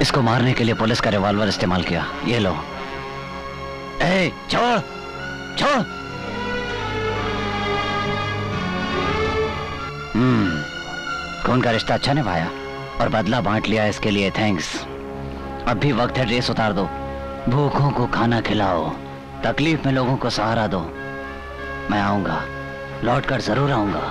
इसको मारने के लिए पुलिस का रिवॉल्वर इस्तेमाल किया। ये लो। ए, छोड़, छोड़। खून का रिश्ता अच्छा निभाया और बदला बांट लिया, इसके लिए थैंक्स। अब भी वक्त है ड्रेस उतार दो, भूखों को खाना खिलाओ, तकलीफ में लोगों को सहारा दो। मैं आऊंगा, लौट कर जरूर आऊंगा।